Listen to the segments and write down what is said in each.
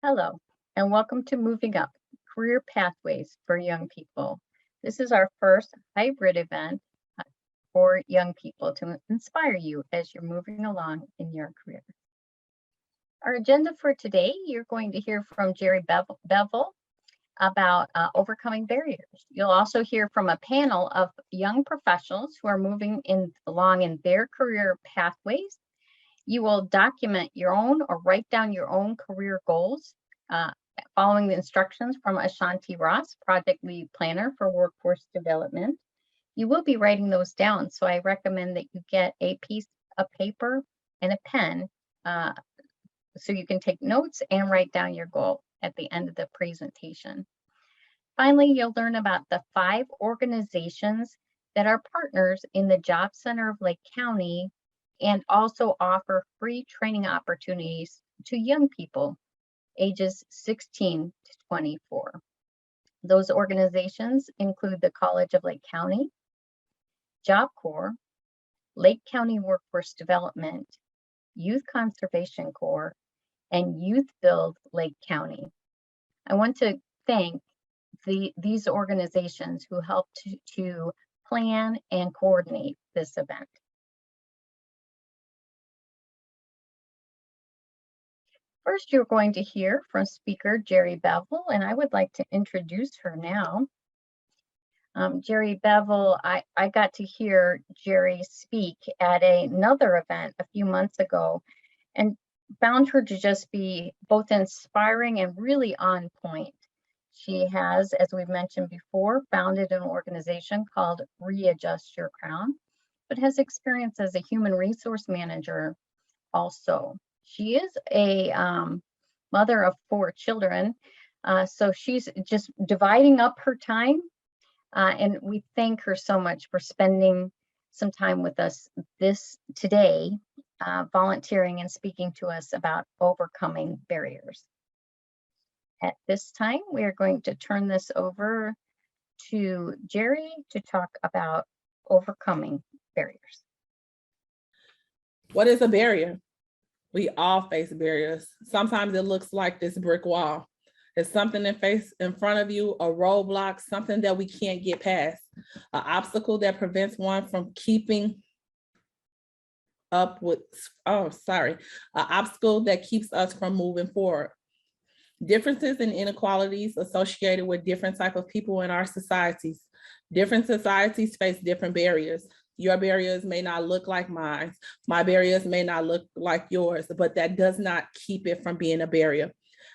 Hello, and welcome to Moving Up, Career Pathways for Young People. This is our first hybrid event for young people to inspire you as you're moving along in your career. Our agenda for today, you're going to hear from Jheri Bevil about overcoming barriers. You'll also hear from a panel of young professionals who are moving along in their career pathways. You will document your own or write down your own career goals, following the instructions from Ashannti Ross, Project Lead Planner for Workforce Development. You will be writing those down, so I recommend that you get a piece of paper and a pen so you can take notes and write down your goal at the end of the presentation. Finally, you'll learn about the 5 organizations that are partners in the Job Center of Lake County and also offer free training opportunities to young people ages 16 to 24. Those organizations include the College of Lake County, Job Corps, Lake County Workforce Development, Youth Conservation Corps, and Youth Build Lake County. I want to thank these organizations who helped to plan and coordinate this event. First, you're going to hear from speaker Jheri Bevil, and I would like to introduce her now. Jheri Bevil, I got to hear Jheri speak at another event a few months ago and found her to just be both inspiring and really on point. She has, as we've mentioned before, founded an organization called Readjust Your Crown, but has experience as a human resource manager also. She is a mother of 4 children, so she's just dividing up her time, and we thank her so much for spending some time with us today, volunteering and speaking to us about overcoming barriers. At this time, we are going to turn this over to Jheri to talk about overcoming barriers. What is a barrier? We all face barriers. Sometimes it looks like this brick wall. It's something that face in front of you, a roadblock, something that we can't get past, an obstacle that prevents one from keeping up with, an obstacle that keeps us from moving forward. Differences and inequalities associated with different types of people in our societies. Different societies face different barriers. Your barriers may not look like mine. My barriers may not look like yours, but that does not keep it from being a barrier.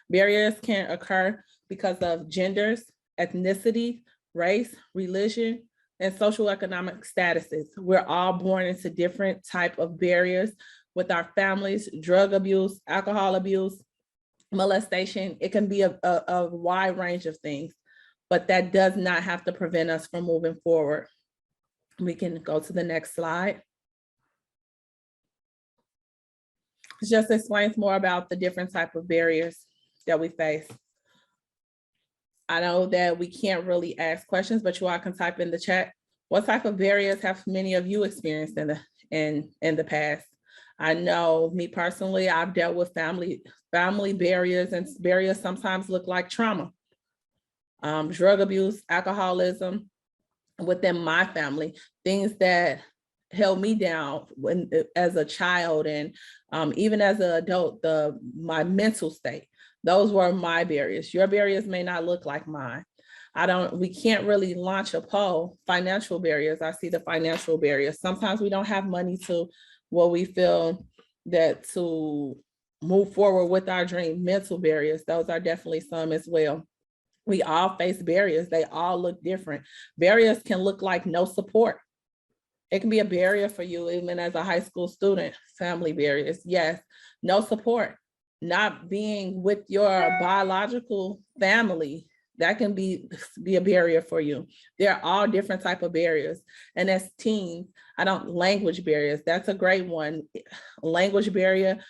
Barriers can occur because of genders, ethnicity, race, religion, and socioeconomic statuses. We're all born into different types of barriers with our families, drug abuse, alcohol abuse, molestation. It can be a wide range of things, but that does not have to prevent us from moving forward. We can go to the next slide. It just explains more about the different type of barriers that we face. I know that we can't really ask questions, but you all can type in the chat. What type of barriers have many of you experienced in the past? I know me personally, I've dealt with family barriers, and barriers sometimes look like trauma, drug abuse, alcoholism within my family, things that held me down as a child, and even as an adult, my mental state. Those were my barriers. Your barriers may not look like mine. We can't really launch a poll. Financial barriers, I see the financial barriers. Sometimes we don't have money to what we feel that to move forward with our dream. Mental barriers, those are definitely some as well. We all face barriers. They all look different. Barriers can look like no support. It can be a barrier for you even as a high school student. Family barriers, yes. No support. Not being with your biological family, that can be a barrier for you. There are all different types of barriers. And as teens, language barriers, that's a great one. Language barrier,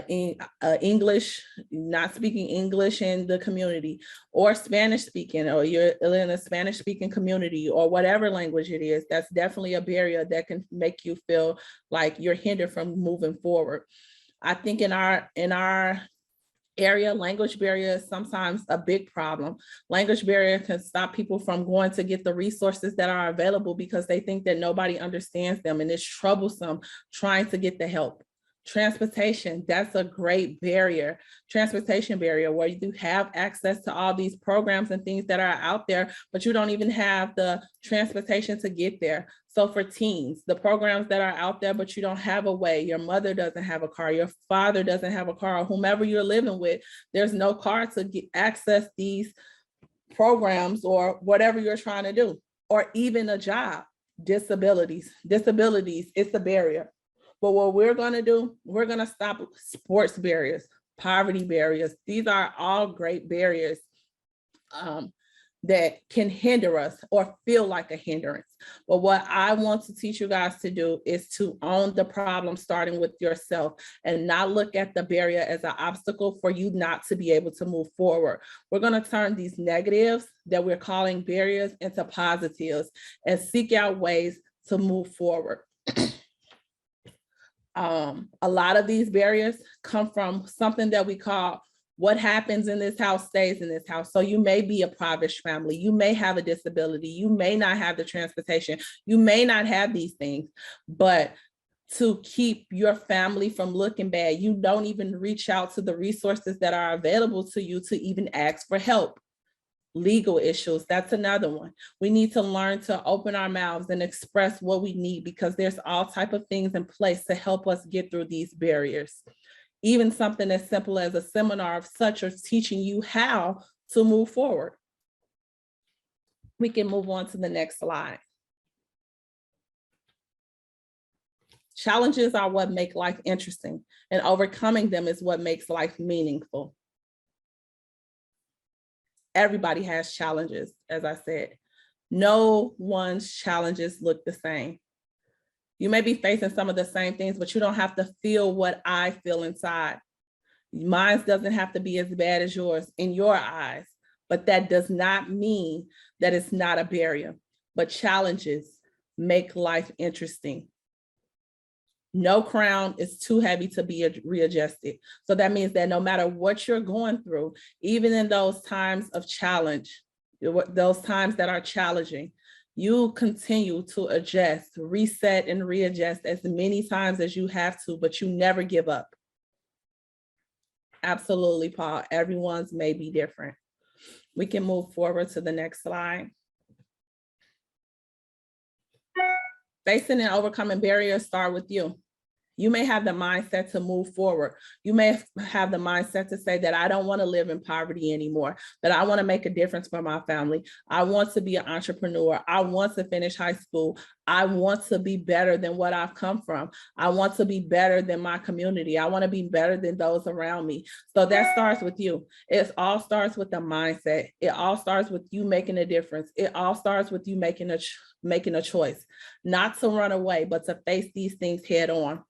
English, not speaking English in the community, or Spanish speaking, or you're in a Spanish speaking community, or whatever language it is, that's definitely a barrier that can make you feel like you're hindered from moving forward. I think in our area. Language barrier is sometimes a big problem. Language barrier can stop people from going to get the resources that are available because they think that nobody understands them, and it's troublesome trying to get the help. Transportation, that's a great barrier. Transportation barrier, where you have access to all these programs and things that are out there, but you don't even have the transportation to get there. So for teens, the programs that are out there, but you don't have a way, your mother doesn't have a car, your father doesn't have a car, or whomever you're living with, there's no car to get access these programs or whatever you're trying to do, or even a job. Disabilities, it's a barrier. But what we're going to do, we're going to stop sports barriers, poverty barriers. These are all great barriers that can hinder us or feel like a hindrance. But what I want to teach you guys to do is to own the problem, starting with yourself, and not look at the barrier as an obstacle for you not to be able to move forward. We're going to turn these negatives that we're calling barriers into positives and seek out ways to move forward. A lot of these barriers come from something that we call what happens in this house stays in this house. So you may be a impoverished family, you may have a disability, you may not have the transportation, you may not have these things, but to keep your family from looking bad, you don't even reach out to the resources that are available to you to even ask for help. Legal issues, that's another one. We need to learn to open our mouths and express what we need, because there's all type of things in place to help us get through these barriers. Even something as simple as a seminar of such as teaching you how to move forward. We can move on to the next slide. Challenges are what make life interesting, and overcoming them is what makes life meaningful. Everybody has challenges, as I said. No one's challenges look the same. You may be facing some of the same things, but you don't have to feel what I feel inside. Mine doesn't have to be as bad as yours in your eyes, but that does not mean that it's not a barrier. But challenges make life interesting. No crown is too heavy to be readjusted. So that means that no matter what you're going through, even in those times of challenge, those times that are challenging, you continue to adjust, reset, and readjust as many times as you have to, but you never give up. Absolutely, Paul. Everyone's may be different. We can move forward to the next slide. Facing and overcoming barriers start with you. You may have the mindset to move forward. You may have the mindset to say that I don't want to live in poverty anymore, that I want to make a difference for my family. I want to be an entrepreneur. I want to finish high school. I want to be better than what I've come from. I want to be better than my community. I want to be better than those around me. So that starts with you. It all starts with the mindset. It all starts with you making a difference. It all starts with you making a choice, not to run away, but to face these things head on.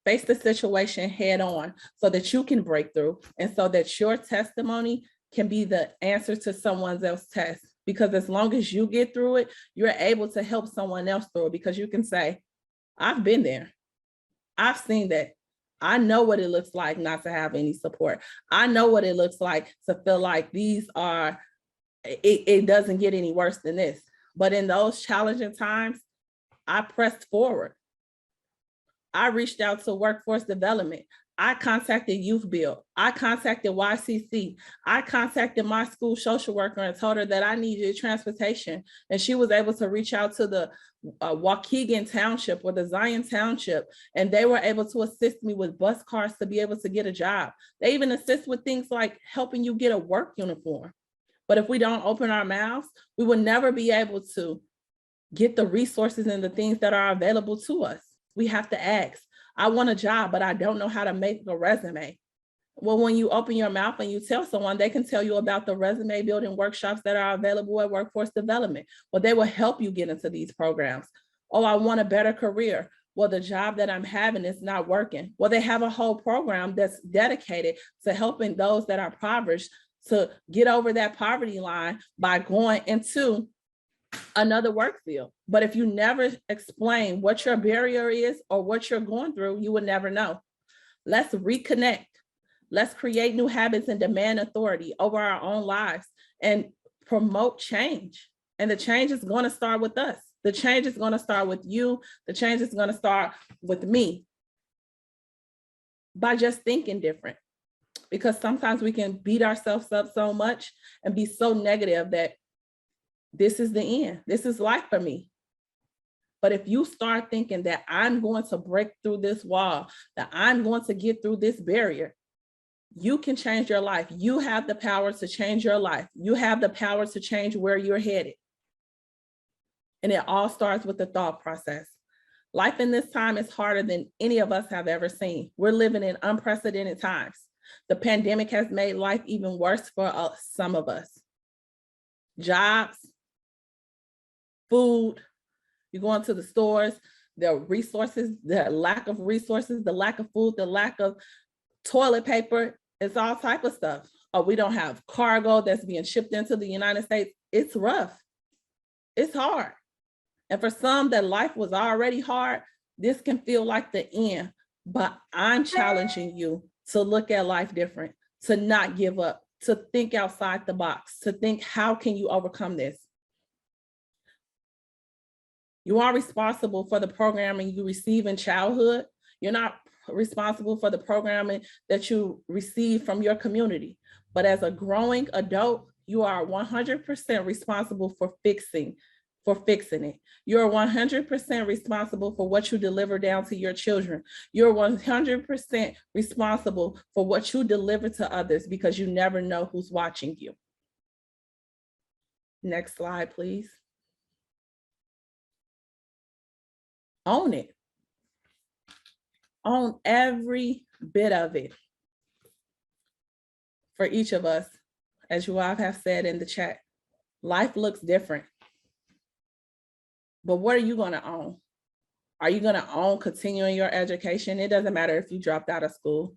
Face the situation head on so that you can break through, and so that your testimony can be the answer to someone else's test. Because as long as you get through it, you're able to help someone else through it, because you can say, I've been there. I've seen that. I know what it looks like not to have any support. I know what it looks like to feel like it doesn't get any worse than this. But in those challenging times, I pressed forward. I reached out to workforce development. I contacted Youth Build. I contacted YCC. I contacted my school social worker and told her that I needed transportation. And she was able to reach out to the Waukegan Township or the Zion Township, and they were able to assist me with bus cars to be able to get a job. They even assist with things like helping you get a work uniform. But if we don't open our mouths, we will never be able to get the resources and the things that are available to us. We have to ask. I want a job, but I don't know how to make a resume. Well, when you open your mouth and you tell someone, they can tell you about the resume building workshops that are available at Workforce Development. Well, they will help you get into these programs. Oh, I want a better career. Well, the job that I'm having is not working. Well, they have a whole program that's dedicated to helping those that are impoverished to get over that poverty line by going into another work field. But if you never explain what your barrier is or what you're going through, you would never know. Let's reconnect. Let's create new habits and demand authority over our own lives and promote change. And the change is going to start with us. The change is going to start with you. The change is going to start with me by just thinking different. Because sometimes we can beat ourselves up so much and be so negative that this is the end. This is life for me. But if you start thinking that I'm going to break through this wall, that I'm going to get through this barrier, you can change your life. You have the power to change your life. You have the power to change where you're headed. And it all starts with the thought process. Life in this time is harder than any of us have ever seen. We're living in unprecedented times. The pandemic has made life even worse for some of us. Jobs, food, you go into the stores, the resources, the lack of resources, the lack of food, the lack of toilet paper, it's all type of stuff. We don't have cargo that's being shipped into the United States. It's rough. It's hard. And for some that life was already hard, this can feel like the end. But I'm challenging you to look at life different, to not give up, to think outside the box, to think, how can you overcome this? You are responsible for the programming you receive in childhood. You're not responsible for the programming that you receive from your community. But as a growing adult, you are 100% responsible for fixing it. You're 100% responsible for what you deliver down to your children. You're 100% responsible for what you deliver to others, because you never know who's watching you. Next slide, please. Own it. Own every bit of it. For each of us, as you all have said in the chat, life looks different. But what are you going to own? Are you going to own continuing your education? It doesn't matter if you dropped out of school.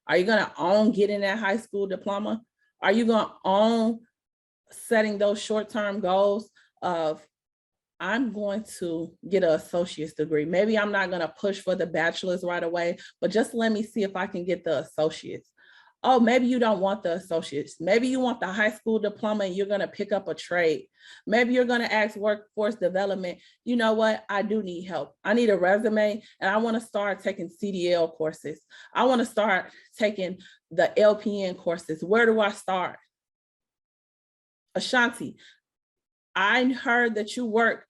Are you going to own getting that high school diploma? Are you going to own setting those short-term goals of, I'm going to get an associate's degree. Maybe I'm not going to push for the bachelor's right away, but just let me see if I can get the associate's. Oh, maybe you don't want the associates. Maybe you want the high school diploma and you're going to pick up a trade. Maybe you're going to ask workforce development, you know what, I do need help. I need a resume and I want to start taking CDL courses. I want to start taking the LPN courses. Where do I start? Ashannti, I heard that you work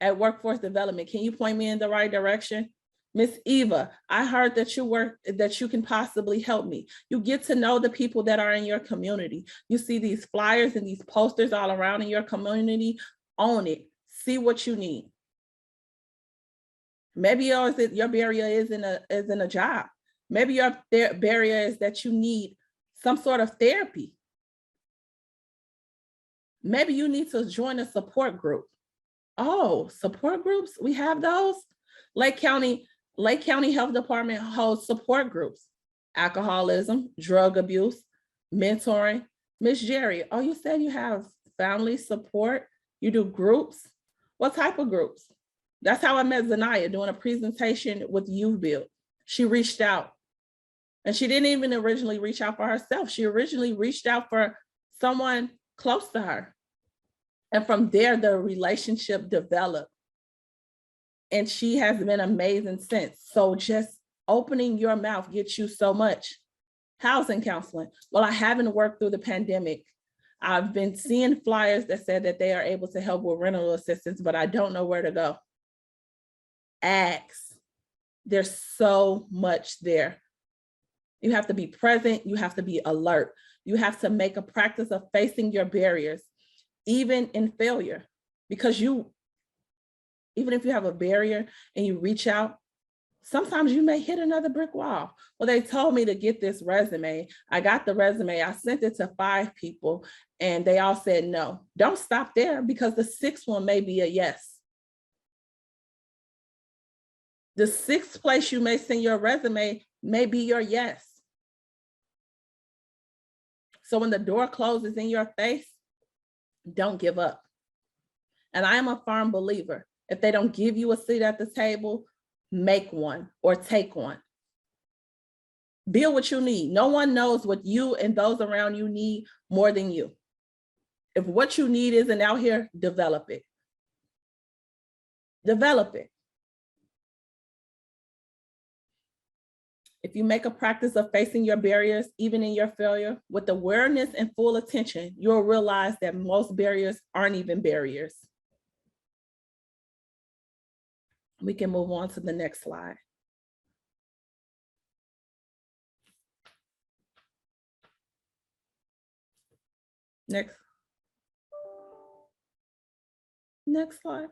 at workforce development. Can you point me in the right direction? Miss Eva, I heard that you can possibly help me. You get to know the people that are in your community. You see these flyers and these posters all around in your community. Own it. See what you need. Maybe your barrier is in a job. Maybe your barrier is that you need some sort of therapy. Maybe you need to join a support group. Oh, support groups, we have those. Lake County Health Department holds support groups, alcoholism, drug abuse, mentoring. Miss Jheri, oh, you said you have family support, you do groups. What type of groups? That's how I met Zanaya, doing a presentation with Youth Build. She reached out, and she didn't even originally reach out for herself. She originally reached out for someone close to her. And from there, the relationship developed. And she has been amazing since. So just opening your mouth gets you so much. Housing counseling. Well, I haven't worked through the pandemic. I've been seeing flyers that said that they are able to help with rental assistance, but I don't know where to go. Ask. There's so much there. You have to be present. You have to be alert. You have to make a practice of facing your barriers, even in failure, because even if you have a barrier and you reach out, sometimes you may hit another brick wall. Well, they told me to get this resume. I got the resume. I sent it to 5 people and they all said no. Don't stop there, because the 6th one may be a yes. The 6th place you may send your resume may be your yes. So when the door closes in your face, don't give up. And I am a firm believer. If they don't give you a seat at the table, make one or take one. Build what you need. No one knows what you and those around you need more than you. If what you need isn't out here, develop it. Develop it. If you make a practice of facing your barriers, even in your failure, with awareness and full attention, you'll realize that most barriers aren't even barriers. We can move on to the next slide. Next. Next slide.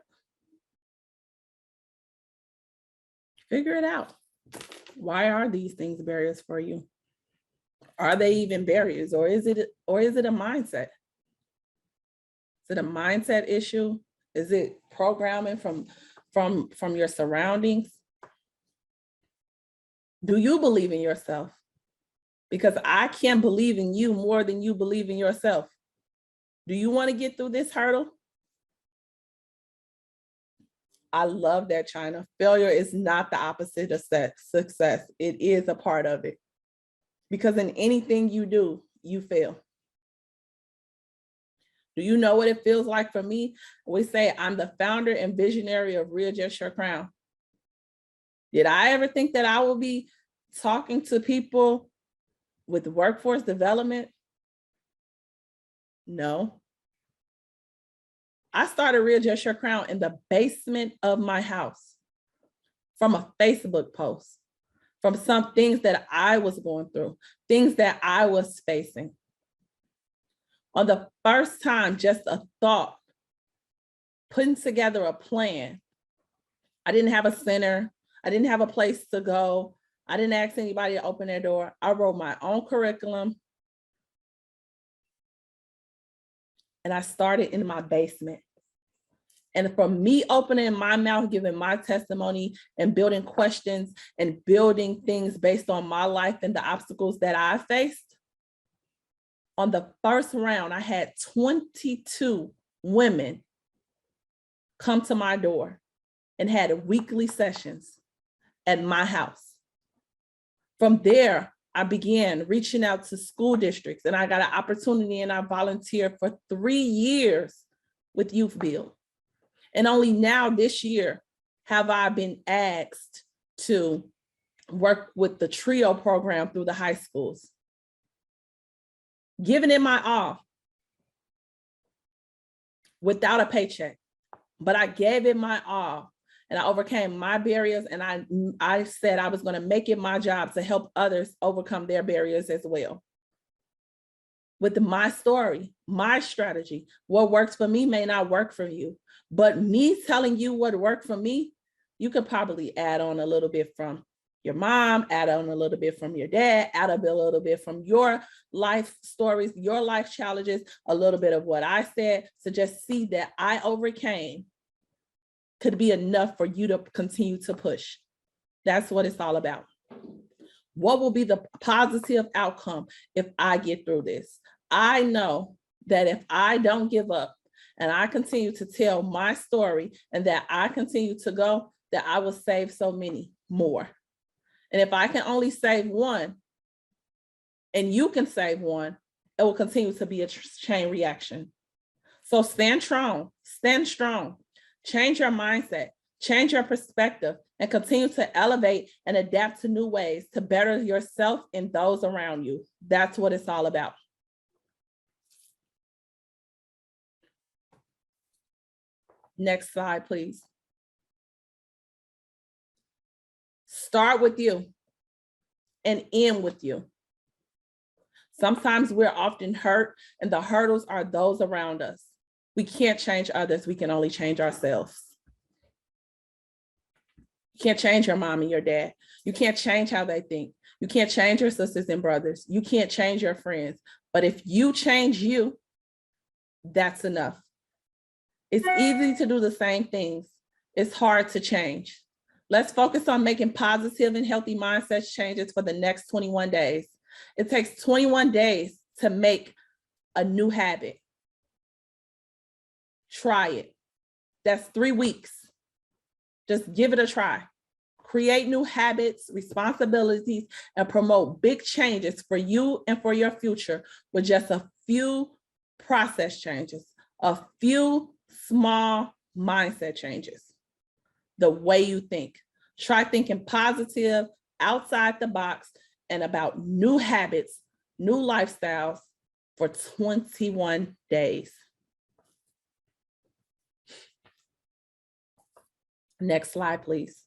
Figure it out. Why are these things barriers for you? Are they even barriers, or is it a mindset? Is it a mindset issue? Is it programming from your surroundings? Do you believe in yourself? Because I can't believe in you more than you believe in yourself. Do you want to get through this hurdle? I love that, China. Failure is not the opposite of success. It is a part of it. Because in anything you do, you fail. Do you know what it feels like for me? We say I'm the founder and visionary of Readjust Your Crown. Did I ever think that I will be talking to people with workforce development? No. I started Readjust Your Crown in the basement of my house from a Facebook post, from some things that I was going through, things that I was facing. On the first time, just a thought, putting together a plan. I didn't have a center. I didn't have a place to go. I didn't ask anybody to open their door. I wrote my own curriculum. And I started in my basement. And from me opening my mouth, giving my testimony and building questions and building things based on my life and the obstacles that I faced, on the first round, I had 22 women come to my door and had weekly sessions at my house. From there, I began reaching out to school districts, and I got an opportunity, and I volunteered for 3 years with Youth Build. And only now this year have I been asked to work with the TRIO program through the high schools. Giving it my all without a paycheck, but I gave it my all, and I overcame my barriers, and I said I was going to make it my job to help others overcome their barriers as well. With my story, my strategy, what works for me may not work for you, but me telling you what worked for me, you could probably add on a little bit from your mom, add on a little bit from your dad, add a little bit from your life stories, your life challenges, a little bit of what I said. So just see that I overcame could be enough for you to continue to push. That's what it's all about. What will be the positive outcome if I get through this? I know that if I don't give up and I continue to tell my story and that I continue to go, that I will save so many more. And if I can only save one, and you can save one, it will continue to be a chain reaction. So stand strong, change your mindset, change your perspective, and continue to elevate and adapt to new ways to better yourself and those around you. That's what it's all about. Next slide, please. Start with you and end with you. Sometimes we're often hurt, and the hurdles are those around us. We can't change others. We can only change ourselves. You can't change your mom and your dad. You can't change how they think. You can't change your sisters and brothers. You can't change your friends. But if you change you, that's enough. It's easy to do the same things. It's hard to change. Let's focus on making positive and healthy mindset changes for the next 21 days. It takes 21 days to make a new habit. Try it. That's 3 weeks. Just give it a try. create new habits, responsibilities, and promote big changes for you and for your future with just a few process changes, a few small mindset changes. The way you think. Try thinking positive, outside the box, and about new habits, new lifestyles for 21 days. Next slide, please.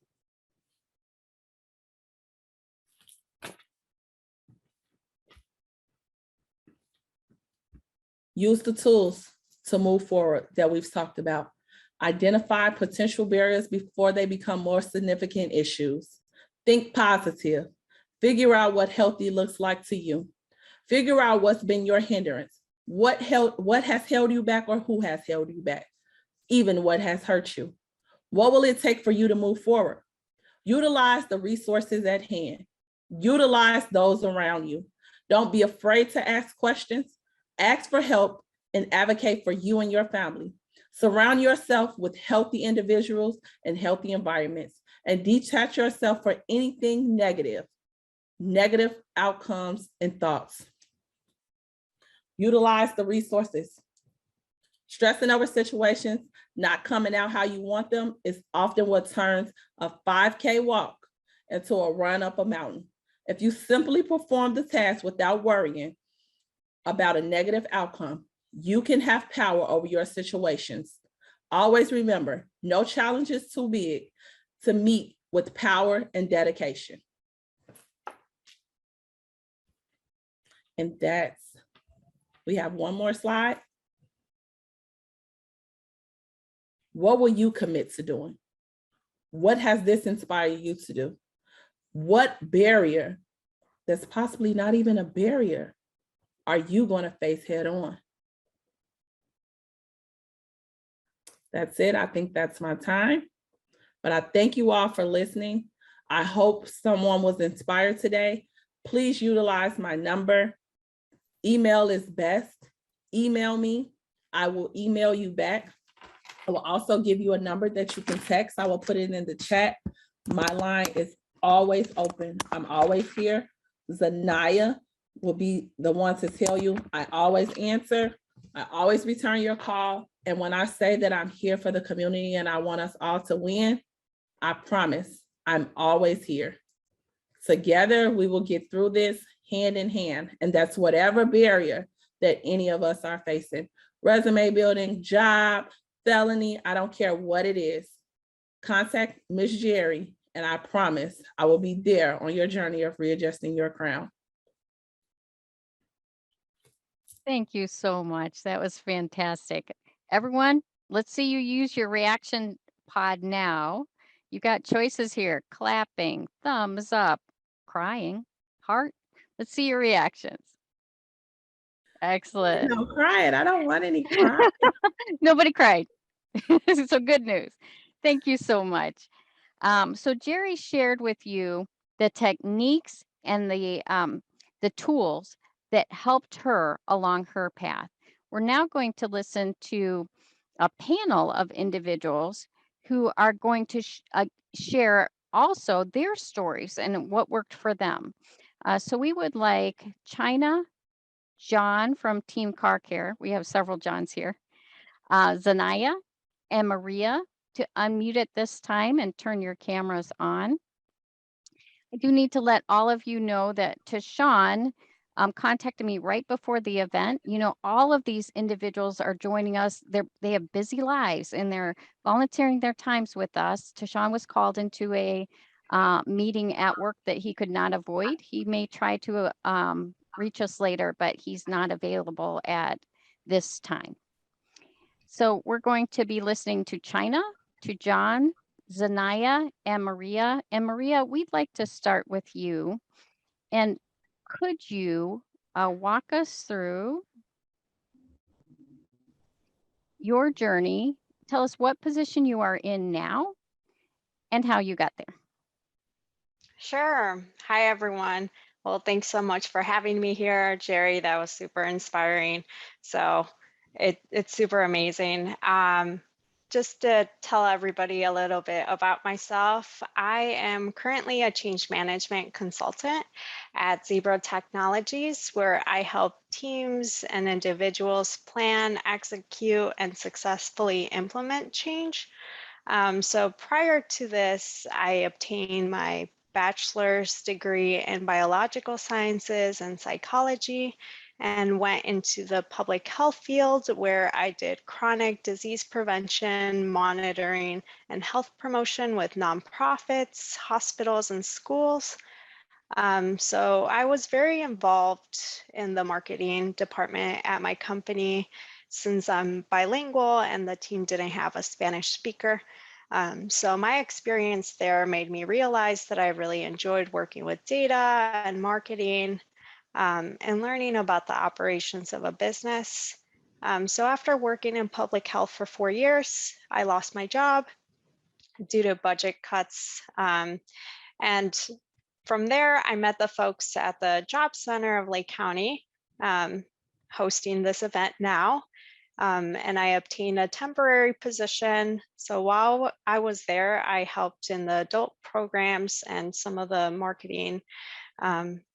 Use the tools to move forward that we've talked about. Identify potential barriers before they become more significant issues. Think positive. Figure out what healthy looks like to you. Figure out what's been your hindrance. What has held you back, or who has held you back? Even what has hurt you. What will it take for you to move forward? Utilize the resources at hand. Utilize those around you. Don't be afraid to ask questions. Ask for help and advocate for you and your family. Surround yourself with healthy individuals and healthy environments, and detach yourself from anything negative outcomes and thoughts. Utilize the resources. Stressing over situations not coming out how you want them is often what turns a 5K walk into a run up a mountain. If you simply perform the task without worrying about a negative outcome, you can have power over your situations. Always remember, no challenge is too big to meet with power and dedication. And we have one more slide. What will you commit to doing? What has this inspired you to do? What barrier that's possibly not even a barrier are you going to face head on? That's it. I think that's my time. But I thank you all for listening. I hope someone was inspired today. Please utilize my number. Email is best. Email me. I will email you back. I will also give you a number that you can text. I will put it in the chat. My line is always open. I'm always here. Zanaya will be the one to tell you I always answer. I always return your call. And when I say that I'm here for the community and I want us all to win, I promise I'm always here. Together, we will get through this hand in hand. And that's whatever barrier that any of us are facing. Resume building, job, felony, I don't care what it is. Contact Ms. Jheri, and I promise I will be there on your journey of readjusting your crown. Thank you so much. That was fantastic. Everyone, let's see you use your reaction pod now. You got choices here: clapping, thumbs up, crying, heart. Let's see your reactions. Excellent. No crying. I don't want any crying. Nobody cried. So good news. Thank you so much. So Jheri shared with you the techniques and the tools that helped her along her path. We're now going to listen to a panel of individuals who are going to share also their stories and what worked for them. So we would like China, John from Team Car Care. We have several Johns here. Zanaya and Maria to unmute at this time and turn your cameras on. I do need to let all of you know that Tashawn contacted me right before the event. You know, all of these individuals are joining us. They have busy lives and they're volunteering their times with us. Tashawn was called into a meeting at work that he could not avoid. He may try to reach us later, but he's not available at this time. So we're going to be listening to China, to John, Zanaya, and Maria. And Maria, we'd like to start with you. And could you walk us through your journey? Tell us what position you are in now and how you got there. Sure. Hi, everyone. Well, thanks so much for having me here, Jheri. That was super inspiring. So it's super amazing. just to tell everybody a little bit about myself, I am currently a change management consultant at Zebra Technologies, where I help teams and individuals plan, execute, and successfully implement change. So prior to this, I obtained my bachelor's degree in biological sciences and psychology and went into the public health field where I did chronic disease prevention, monitoring, and health promotion with nonprofits, hospitals, and schools. So I was very involved in the marketing department at my company since I'm bilingual and the team didn't have a Spanish speaker. So my experience there made me realize that I really enjoyed working with data and marketing and learning about the operations of a business. So after working in public health for 4 years, I lost my job due to budget cuts. And from there, I met the folks at the Job Center of Lake County, hosting this event now. And I obtained a temporary position. So while I was there, I helped in the adult programs and some of the marketing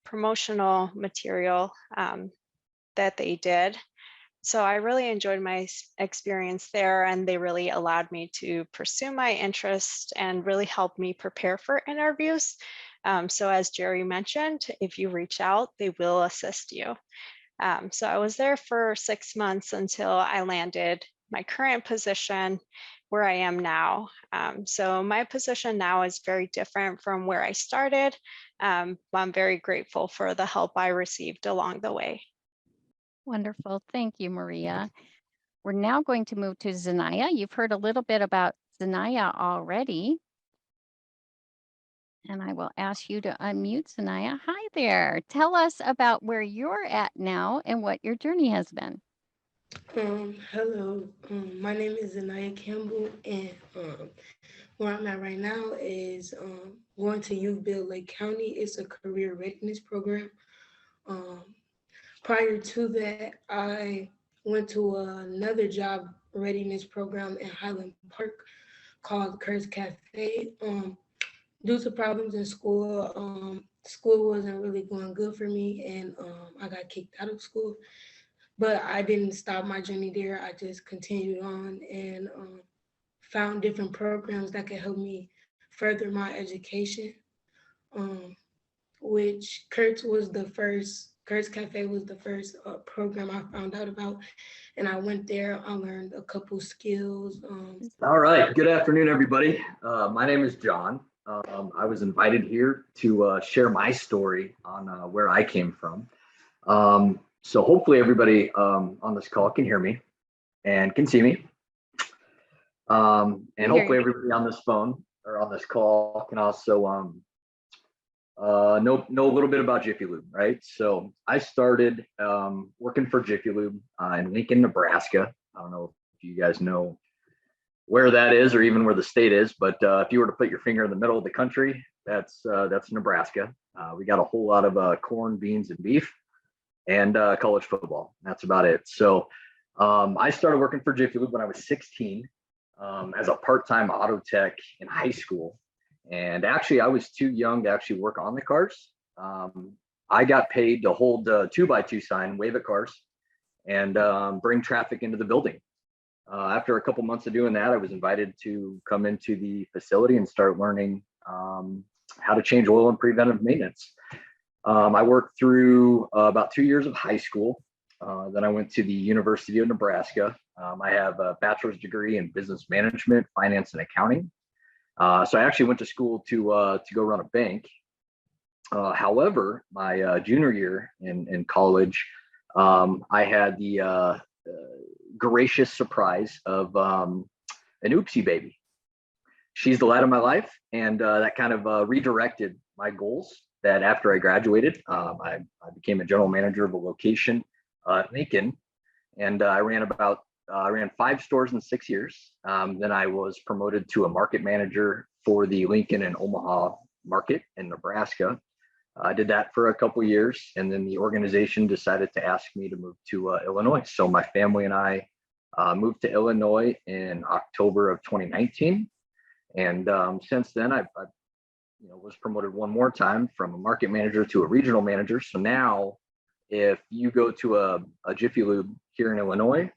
promotional material that they did. So I really enjoyed my experience there, and they really allowed me to pursue my interest and really helped me prepare for interviews. So as Jheri mentioned, if you reach out, they will assist you. So I was there for 6 months until I landed my current position where I am now. So my position now is very different from where I started. But I'm very grateful for the help I received along the way. Wonderful. Thank you, Maria. We're now going to move to Zanaya. You've heard a little bit about Zanaya already. And I will ask you to unmute, Zanaya. Hi there. Tell us about where you're at now and what your journey has been. Hello, my name is Zanaya Campbell, and where I'm at right now is going to Youth Build Lake County. It's a career readiness program. Prior to that, I went to another job readiness program in Highland Park called Kurt's Cafe. Due to problems in school, school wasn't really going good for me, and I got kicked out of school. But I didn't stop my journey there. I just continued on and found different programs that could help me further my education, which Kurt's Cafe was the first program I found out about. And I went there, I learned a couple skills. All right, good afternoon, everybody. My name is John. I was invited here to share my story on where I came from. So hopefully everybody on this call can hear me and can see me. And hopefully everybody on this phone or on this call can also know a little bit about Jiffy Lube, right? So I started working for Jiffy Lube in Lincoln, Nebraska. I don't know if you guys know where that is or even where the state is, but if you were to put your finger in the middle of the country, that's Nebraska. We got a whole lot of corn, beans, and beef, and college football. That's about it. So I started working for Jiffy Lube when I was 16 as a part-time auto tech in high school. And actually, I was too young to actually work on the cars. I got paid to hold a 2x2 sign, wave at cars, and bring traffic into the building. After a couple months of doing that, I was invited to come into the facility and start learning how to change oil and preventive maintenance. I worked through about 2 years of high school. Then I went to the University of Nebraska. I have a bachelor's degree in business management, finance, and accounting. So I actually went to school to go run a bank. However, my junior year in college, I had the gracious surprise of an oopsie baby. She's the light of my life, and that kind of redirected my goals. That after I graduated, I became a general manager of a location at Lincoln, and I ran 5 stores in 6 years. Then I was promoted to a market manager for the Lincoln and Omaha market in Nebraska. I did that for a couple years, and then the organization decided to ask me to move to Illinois. So my family and I Moved to Illinois in October of 2019. And since then, I've was promoted one more time from a market manager to a regional manager. So now if you go to a Jiffy Lube here in Illinois,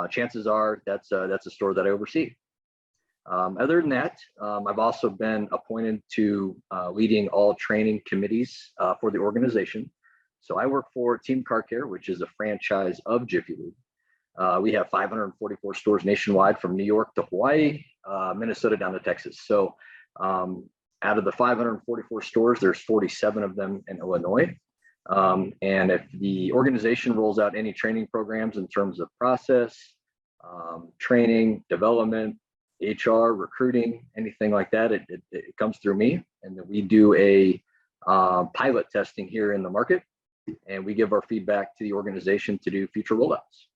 chances are that's a store that I oversee. Other than that, I've also been appointed to leading all training committees for the organization. So I work for Team Car Care, which is a franchise of Jiffy Lube. We have 544 stores nationwide from New York to Hawaii, Minnesota down to Texas. So out of the 544 stores, there's 47 of them in Illinois. And if the organization rolls out any training programs in terms of process, training, development, HR, recruiting, anything like that, it comes through me. And then we do a pilot testing here in the market, and we give our feedback to the organization to do future rollouts.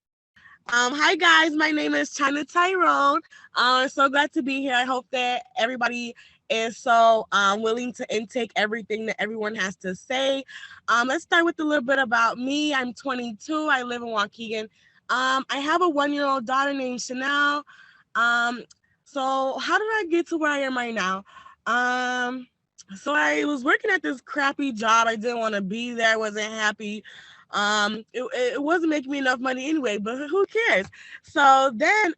Hi guys, my name is China Tyrone. So glad to be here. I hope that everybody is so willing to intake everything that everyone has to say. Let's start with a little bit about me. I'm 22. I live in Waukegan. I have a 1-year-old daughter named Chanel. So how did I get to where I am right now? So I was working at this crappy job. I didn't want to be there. I wasn't happy. It wasn't making me enough money anyway, but who cares? So then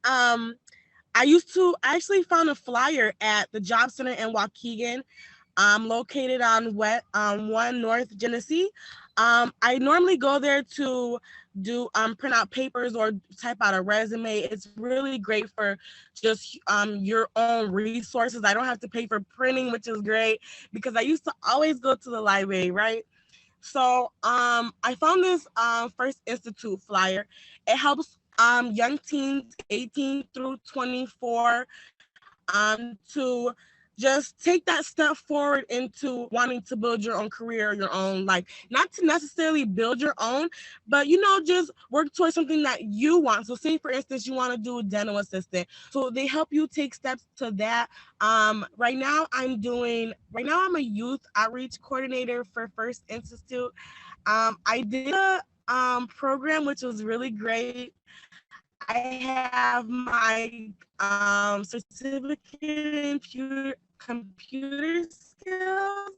I actually found a flyer at the job center in Waukegan, located on 1 North Genesee. I normally go there to do print out papers or type out a resume. It's really great for just your own resources. I don't have to pay for printing, which is great because I used to always go to the library, right? So I found this First Institute flyer. It helps young teens 18 through 24 to just take that step forward into wanting to build your own career, your own life. Not to necessarily build your own, but just work towards something that you want. So say for instance, you want to do a dental assistant. So they help you take steps to that. Right now I'm a youth outreach coordinator for First Institute. I did a program which was really great. I have my certificate in computer skills,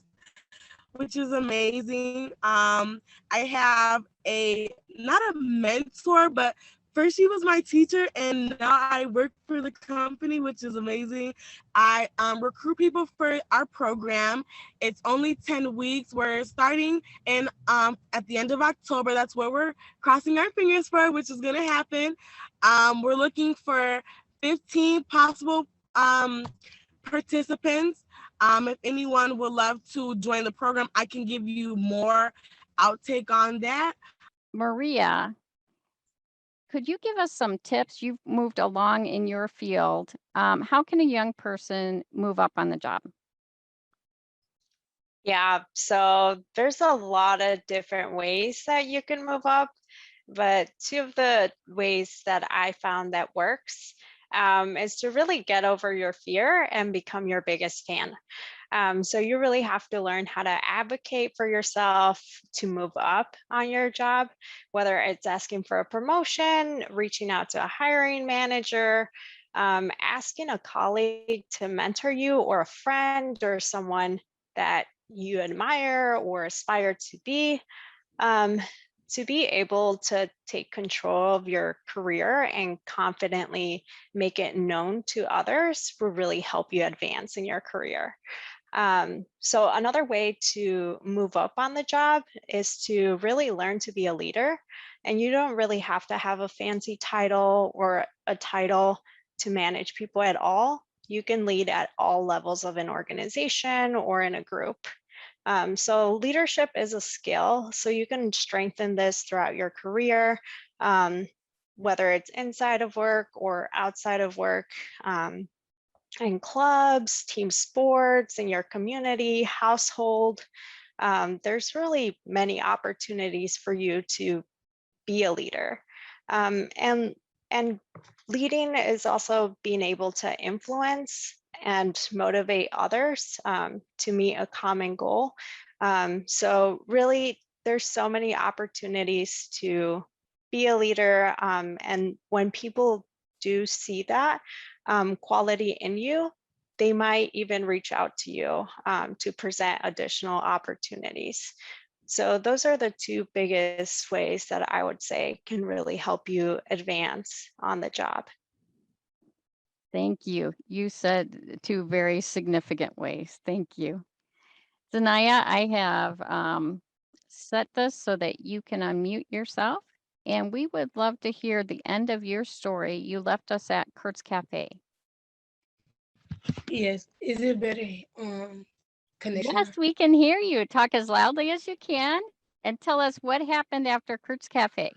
which is amazing. I have not a mentor, but first she was my teacher, and now I work for the company, which is amazing. I recruit people for our program. It's only 10 weeks. We're starting in at the end of October. That's what we're crossing our fingers for, which is gonna happen. We're looking for 15 possible participants. If anyone would love to join the program, I can give you more outtake on that. Maria, could you give us some tips? You've moved along in your field. How can a young person move up on the job? Yeah, so there's a lot of different ways that you can move up, but 2 of the ways that I found that works is to really get over your fear and become your biggest fan. So you really have to learn how to advocate for yourself to move up on your job, whether it's asking for a promotion, reaching out to a hiring manager, asking a colleague to mentor you, or a friend or someone that you admire or aspire to be able to take control of your career and confidently make it known to others will really help you advance in your career. So another way to move up on the job is to really learn to be a leader. And you don't really have to have a fancy title or a title to manage people at all. You can lead at all levels of an organization or in a group. So leadership is a skill, so you can strengthen this throughout your career, whether it's inside of work or outside of work, in clubs, team sports, in your community, household. There's really many opportunities for you to be a leader. And leading is also being able to influence and motivate others to meet a common goal. So really, there's so many opportunities to be a leader. And when people do see that quality in you, they might even reach out to you to present additional opportunities. So those are the two biggest ways that I would say can really help you advance on the job. Thank you. You said two very significant ways. Thank you. Zanaya, I have set this so that you can unmute yourself, and we would love to hear the end of your story. You left us at Kurt's Cafe. Yes. Is it better? Connection. Yes, we can hear you. Talk as loudly as you can and tell us what happened after Kurt's Cafe.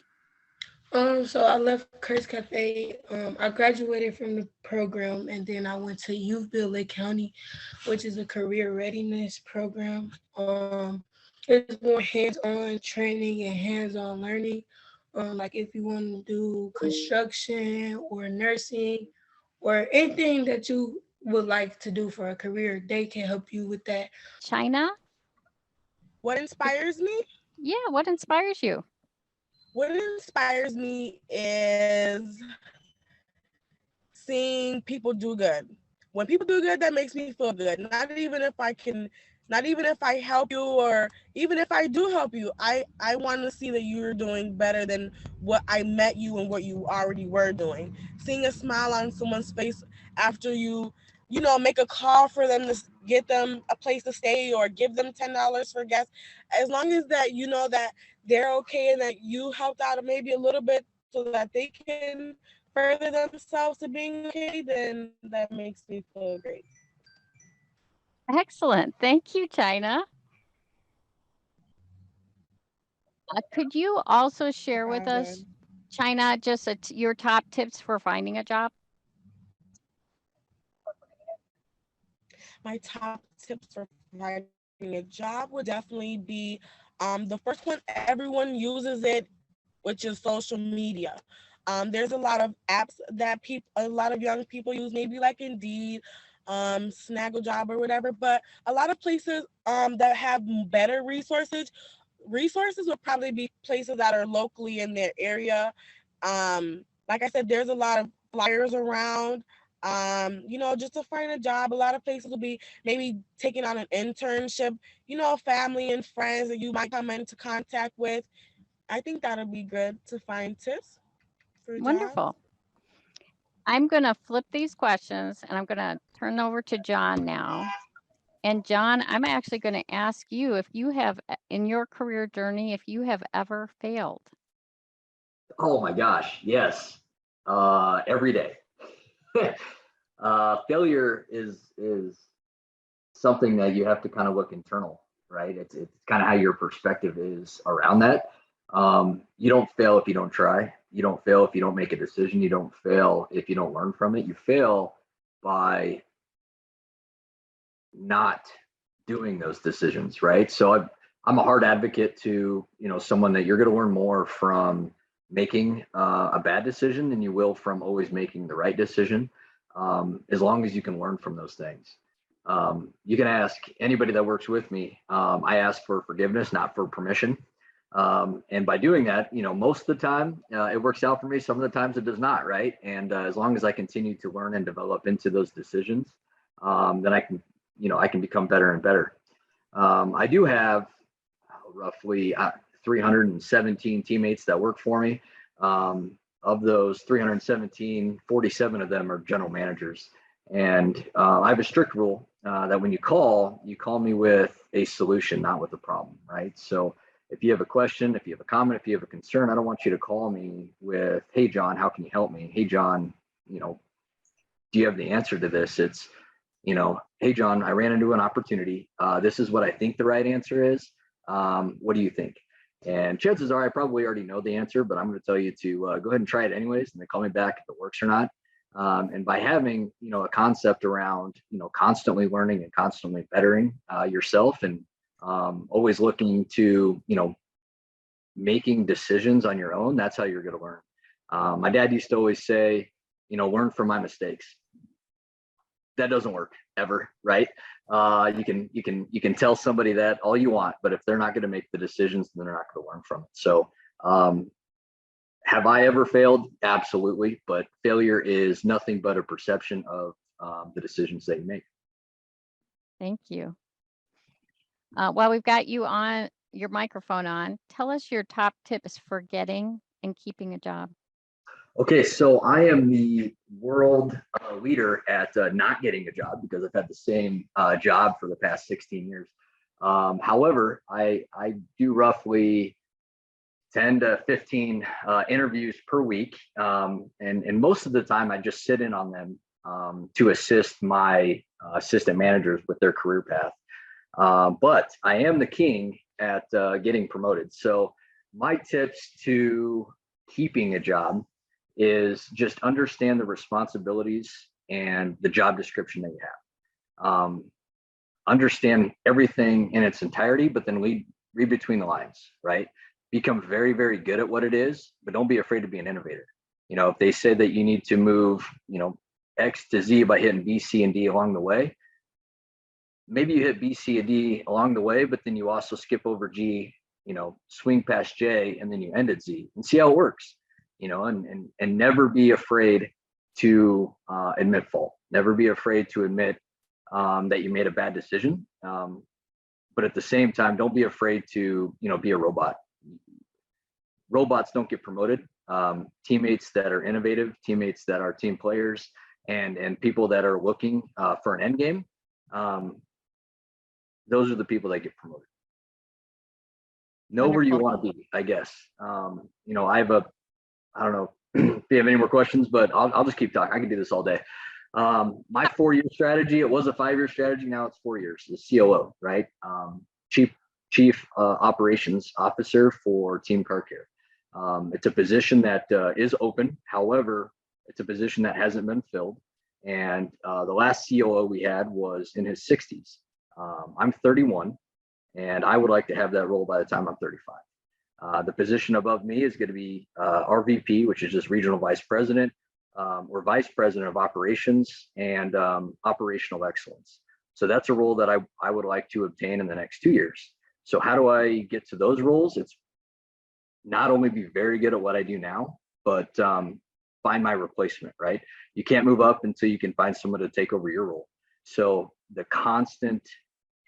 So I left Kurt's Cafe. I graduated from the program, and then I went to Youthville, Lake County, which is a career readiness program. It's more hands-on training and hands-on learning. Like if you want to do construction or nursing or anything that you would like to do for a career, they can help you with that. China? What inspires me? Yeah, what inspires you? What inspires me is seeing people do good. When people do good, that makes me feel good. Not even if I help you, or even if I do help you, I want to see that you're doing better than what I met you and what you already were doing. Seeing a smile on someone's face after you make a call for them to get them a place to stay or give them $10 for gas, as long as that you know that they're okay and that you helped out maybe a little bit so that they can further themselves to being okay, then that makes me feel great. Excellent. Thank you, China. Could you also share with us, China, just your top tips for finding a job? My top tips for finding a job would definitely be the first one, everyone uses it, which is social media. There's a lot of apps that a lot of young people use, maybe like Indeed, Snaggle Job or whatever, but a lot of places that have better resources would probably be places that are locally in their area. Like I said, there's a lot of flyers around. Just to find a job, a lot of places will be maybe taking on an internship, family and friends that you might come into contact with. I think that'll be good to find tips for Wonderful. jobs. I'm going to flip these questions and I'm going to turn over to John now. And John, I'm actually going to ask you if you have, in your career journey, if you have ever failed. Oh my gosh, yes. Every day. Failure is something that you have to kind of look internal, right? It's kind of how your perspective is around that. You don't fail if you don't try. You don't fail if you don't make a decision. You don't fail if you don't learn from it. You fail by not doing those decisions, right? So I'm a hard advocate to, someone that you're going to learn more from making a bad decision than you will from always making the right decision, as long as you can learn from those things. You can ask anybody that works with me. I ask for forgiveness, not for permission. And by doing that, most of the time it works out for me. Some of the times it does not, right? And as long as I continue to learn and develop into those decisions, then I can become better and better. I do have roughly 317 teammates that work for me. Of those 317, 47 of them are general managers. And I have a strict rule that when you call me with a solution, not with a problem, right? So if you have a question, if you have a comment, if you have a concern, I don't want you to call me with, hey, John, how can you help me? Hey, John, do you have the answer to this? It's, hey, John, I ran into an opportunity. This is what I think the right answer is. What do you think? And chances are I probably already know the answer, but I'm going to tell you to go ahead and try it anyways, and then call me back if it works or not. And by having, a concept around, constantly learning and constantly bettering yourself, and always looking to, making decisions on your own, that's how you're going to learn. My dad used to always say, learn from my mistakes. That doesn't work ever, right? You can tell somebody that all you want, but if they're not going to make the decisions, then they're not going to learn from it. So Have I ever failed? Absolutely. But failure is nothing but a perception of the decisions that you make. Thank you. While we've got you on your microphone on, tell us your top tips for getting and keeping a job. Okay, so I am the world leader at not getting a job because I've had the same job for the past 16 years. However, I do roughly 10 to 15 interviews per week. And most of the time I just sit in on them to assist my assistant managers with their career path. But I am the king at getting promoted. So my tips to keeping a job is just understand the responsibilities and the job description that you have. Understand everything in its entirety, but then read between the lines, right? Become very, very good at what it is, but don't be afraid to be an innovator. You know, if they say that you need to move, you know, X to Z by hitting B, C, and D along the way, maybe you hit B, C, and D along the way, but then you also skip over G, you know, swing past J, and then you end at Z and see how it works, you know, and never be afraid to admit fault. Never be afraid to admit that you made a bad decision. But at the same time, don't be afraid to, you know, be a robot. Robots don't get promoted. Teammates that are innovative, teammates that are team players, and people that are looking for an end game, those are the people that get promoted. Know where you want to be, I guess. You know, I don't know if you have any more questions, but I'll just keep talking. I can do this all day. My 4-year strategy, it was a 5-year strategy. Now it's 4 years. The COO, right? Chief Operations Officer for Team Car Care. It's a position that is open. However, it's a position that hasn't been filled. And the last COO we had was in his 60s. I'm 31, and I would like to have that role by the time I'm 35. The position above me is going to be RVP, which is just Regional Vice President, or Vice President of Operations and Operational Excellence. So that's a role that I would like to obtain in the next 2 years. So how do I get to those roles? It's not only be very good at what I do now, but find my replacement, right? You can't move up until you can find someone to take over your role. So the constant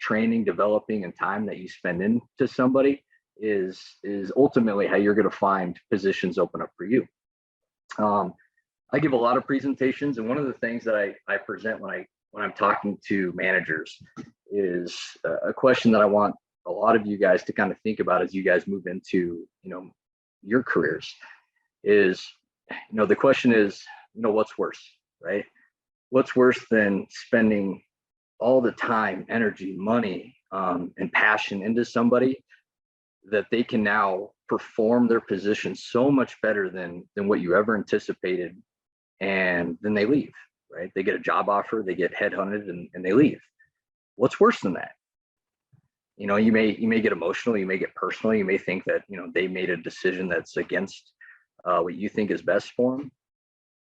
training, developing, and time that you spend into somebody is ultimately how you're going to find positions open up for you. I give a lot of presentations, and one of the things that I present when I'm talking to managers is a question that I want a lot of you guys to kind of think about as you guys move into, you know, your careers. Is, you know, the question is, you know, what's worse, right? What's worse than spending all the time, energy, money, and passion into somebody that they can now perform their position so much better than what you ever anticipated, and then they leave, right? They get a job offer, they get headhunted, and they leave. What's worse than that? You know, you may get emotional, you may get personal, you may think that, you know, they made a decision that's against what you think is best for them.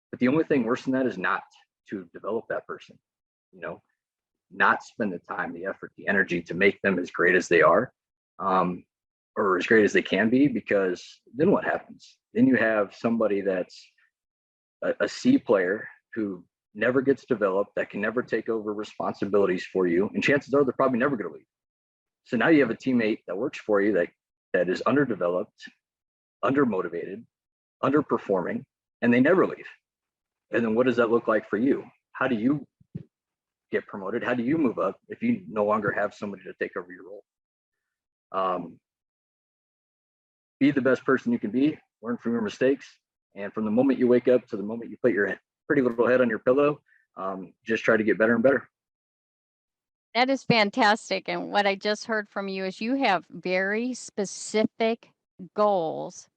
But the only thing worse than that is not to develop that person, you know, not spend the time, the effort, the energy to make them as great as they are, or as great as they can be, because then what happens? Then you have somebody that's a C player who never gets developed, that can never take over responsibilities for you, and chances are they're probably never going to leave. So now you have a teammate that works for you that is underdeveloped, undermotivated, underperforming, and they never leave. And then what does that look like for you? How do you get promoted? How do you move up if you no longer have somebody to take over your role? Be the best person you can be, learn from your mistakes, and from the moment you wake up to the moment you put your pretty little head on your pillow, just try to get better and better. That is fantastic. And what I just heard from you is you have very specific goals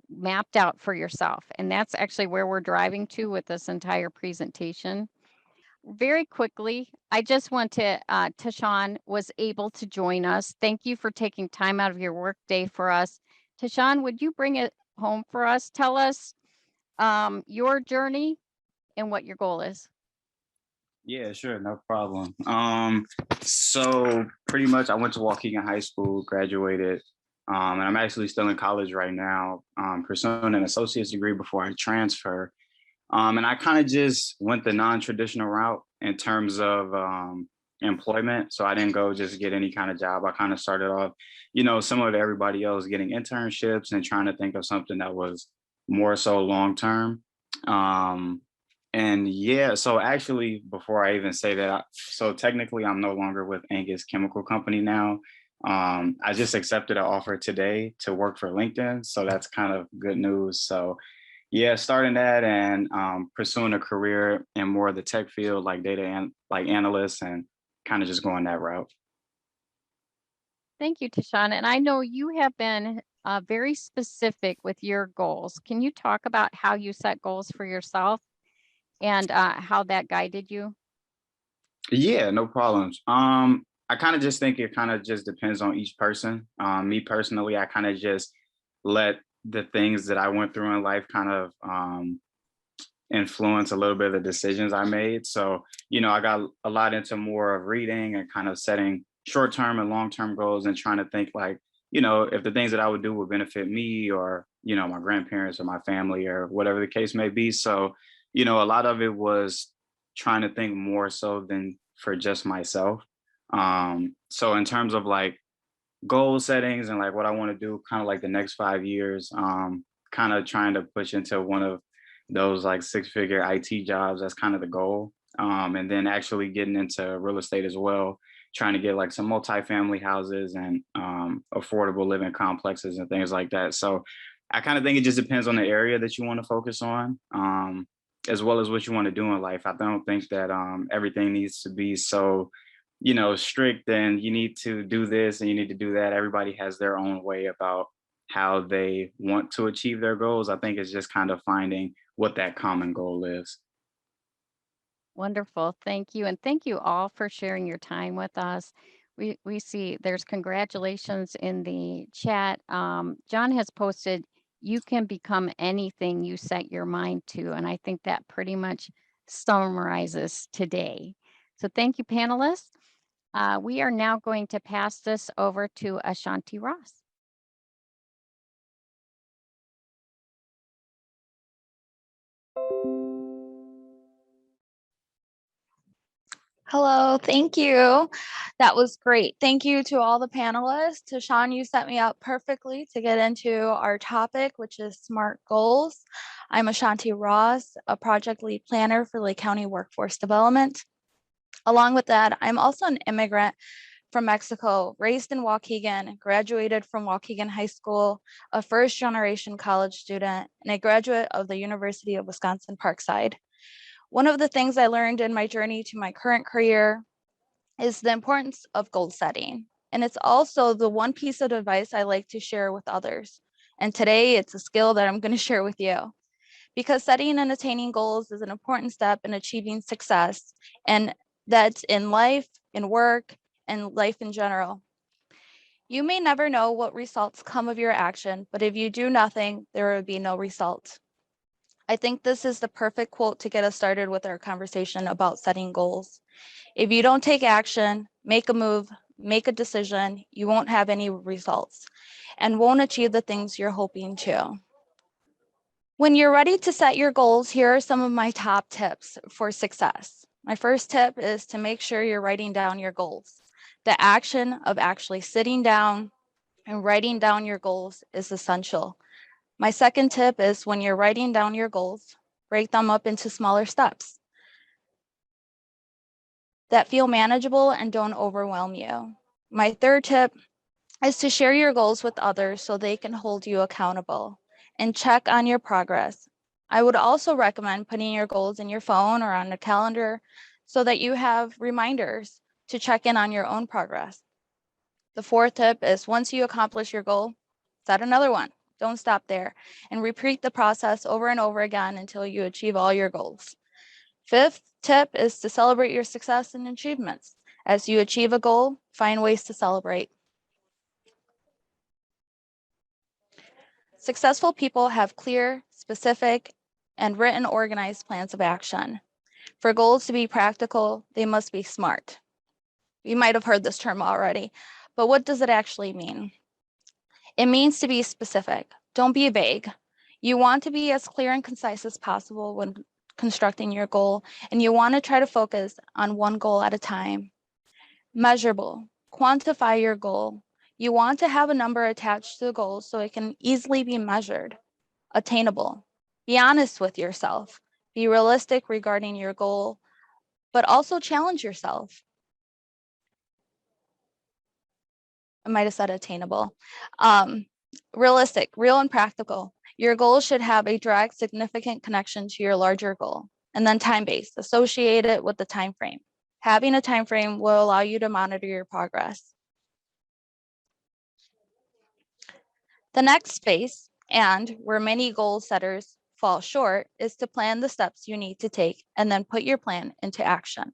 mapped out for yourself. And that's actually where we're driving to with this entire presentation. Very quickly, I just want to, Tashawn was able to join us. Thank you for taking time out of your work day for us. Tashawn, would you bring it home for us? Tell us your journey and what your goal is. Yeah, sure, no problem. So pretty much I went to Waukegan High School, graduated And I'm actually still in college right now, pursuing an associate's degree before I transfer. And I kind of just went the non-traditional route in terms of employment. So I didn't go just get any kind of job. I kind of started off, similar to everybody else, getting internships and trying to think of something that was more so long-term. And yeah, so actually, before I even say that, so technically I'm no longer with Angus Chemical Company now. I just accepted an offer today to work for LinkedIn. So that's kind of good news. So yeah, starting that and pursuing a career in more of the tech field, like data and like analysts, and kind of just going that route. Thank you, Tashawn. And I know you have been very specific with your goals. Can you talk about how you set goals for yourself and how that guided you? Yeah, no problems. I kind of just think it kind of just depends on each person. Me personally, I kind of just let the things that I went through in life kind of influence a little bit of the decisions I made. So, I got a lot into more of reading and kind of setting short-term and long-term goals and trying to think like, if the things that I would do would benefit me or, my grandparents or my family or whatever the case may be. So, a lot of it was trying to think more so than for just myself. So in terms of like goal settings and like what I want to do kind of like the next 5 years, kind of trying to push into one of those like 6-figure IT jobs. That's kind of the goal. And then actually getting into real estate as well, trying to get like some multifamily houses and affordable living complexes and things like that. So I kind of think it just depends on the area that you want to focus on, as well as what you want to do in life. I don't think that everything needs to be so, strict and you need to do this and you need to do that. Everybody has their own way about how they want to achieve their goals. I think it's just kind of finding what that common goal is. Wonderful. Thank you. And thank you all for sharing your time with us. We see there's congratulations in the chat. John has posted, you can become anything you set your mind to. And I think that pretty much summarizes today. So thank you, panelists. We are now going to pass this over to Ashannti Ross. Hello, thank you. That was great. Thank you to all the panelists. Tashawn, you set me up perfectly to get into our topic, which is SMART goals. I'm Ashannti Ross, a project lead planner for Lake County Workforce Development. Along with that, I'm also an immigrant from Mexico, raised in Waukegan, graduated from Waukegan High School, a first-generation college student, and a graduate of the University of Wisconsin-Parkside. One of the things I learned in my journey to my current career is the importance of goal setting. And it's also the one piece of advice I like to share with others. And today it's a skill that I'm going to share with you. Because setting and attaining goals is an important step in achieving success. And that's in life, in work, and life in general. You may never know what results come of your action, but if you do nothing, there will be no result. I think this is the perfect quote to get us started with our conversation about setting goals. If you don't take action, make a move, make a decision, you won't have any results and won't achieve the things you're hoping to. When you're ready to set your goals, here are some of my top tips for success. My first tip is to make sure you're writing down your goals. The action of actually sitting down and writing down your goals is essential. My second tip is when you're writing down your goals, break them up into smaller steps that feel manageable and don't overwhelm you. My third tip is to share your goals with others so they can hold you accountable and check on your progress. I would also recommend putting your goals in your phone or on a calendar so that you have reminders to check in on your own progress. The fourth tip is once you accomplish your goal, set another one. Don't stop there and repeat the process over and over again until you achieve all your goals. Fifth tip is to celebrate your success and achievements. As you achieve a goal, find ways to celebrate. Successful people have clear, specific, and written organized plans of action. For goals to be practical, they must be SMART. You might have heard this term already, but what does it actually mean? It means to be specific. Don't be vague. You want to be as clear and concise as possible when constructing your goal, and you want to try to focus on one goal at a time. Measurable. Quantify your goal. You want to have a number attached to the goal so it can easily be measured. Attainable. Be honest with yourself. Be realistic regarding your goal, but also challenge yourself. I might have said attainable. Realistic, real and practical. Your goal should have a direct, significant connection to your larger goal. And then time-based, associate it with the time frame. Having a time frame will allow you to monitor your progress. The next space, and where many goal setters fall short, is to plan the steps you need to take and then put your plan into action.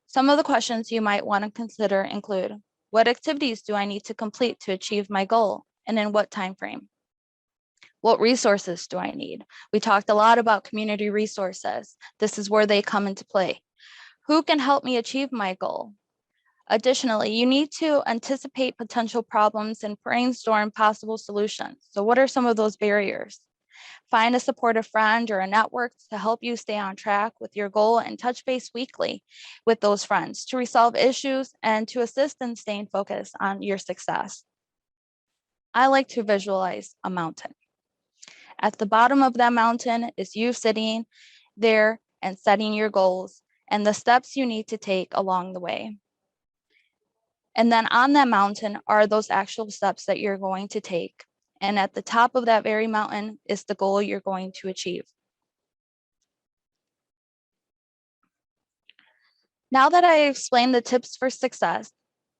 Some of the questions you might want to consider include, what activities do I need to complete to achieve my goal, and in what time frame? What resources do I need? We talked a lot about community resources. This is where they come into play. Who can help me achieve my goal? Additionally, you need to anticipate potential problems and brainstorm possible solutions. So what are some of those barriers? Find a supportive friend or a network to help you stay on track with your goal, and touch base weekly with those friends to resolve issues and to assist in staying focused on your success. I like to visualize a mountain. At the bottom of that mountain is you sitting there and setting your goals and the steps you need to take along the way. And then on that mountain are those actual steps that you're going to take. And at the top of that very mountain is the goal you're going to achieve. Now that I explained the tips for success,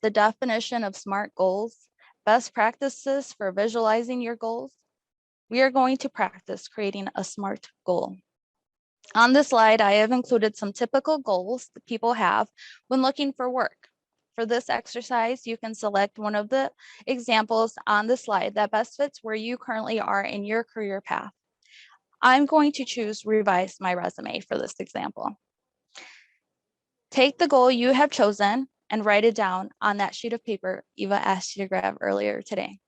the definition of SMART goals, best practices for visualizing your goals, we are going to practice creating a SMART goal. On this slide, I have included some typical goals that people have when looking for work. For this exercise, you can select one of the examples on the slide that best fits where you currently are in your career path. I'm going to choose revise my resume for this example. Take the goal you have chosen and write it down on that sheet of paper Eva asked you to grab earlier today.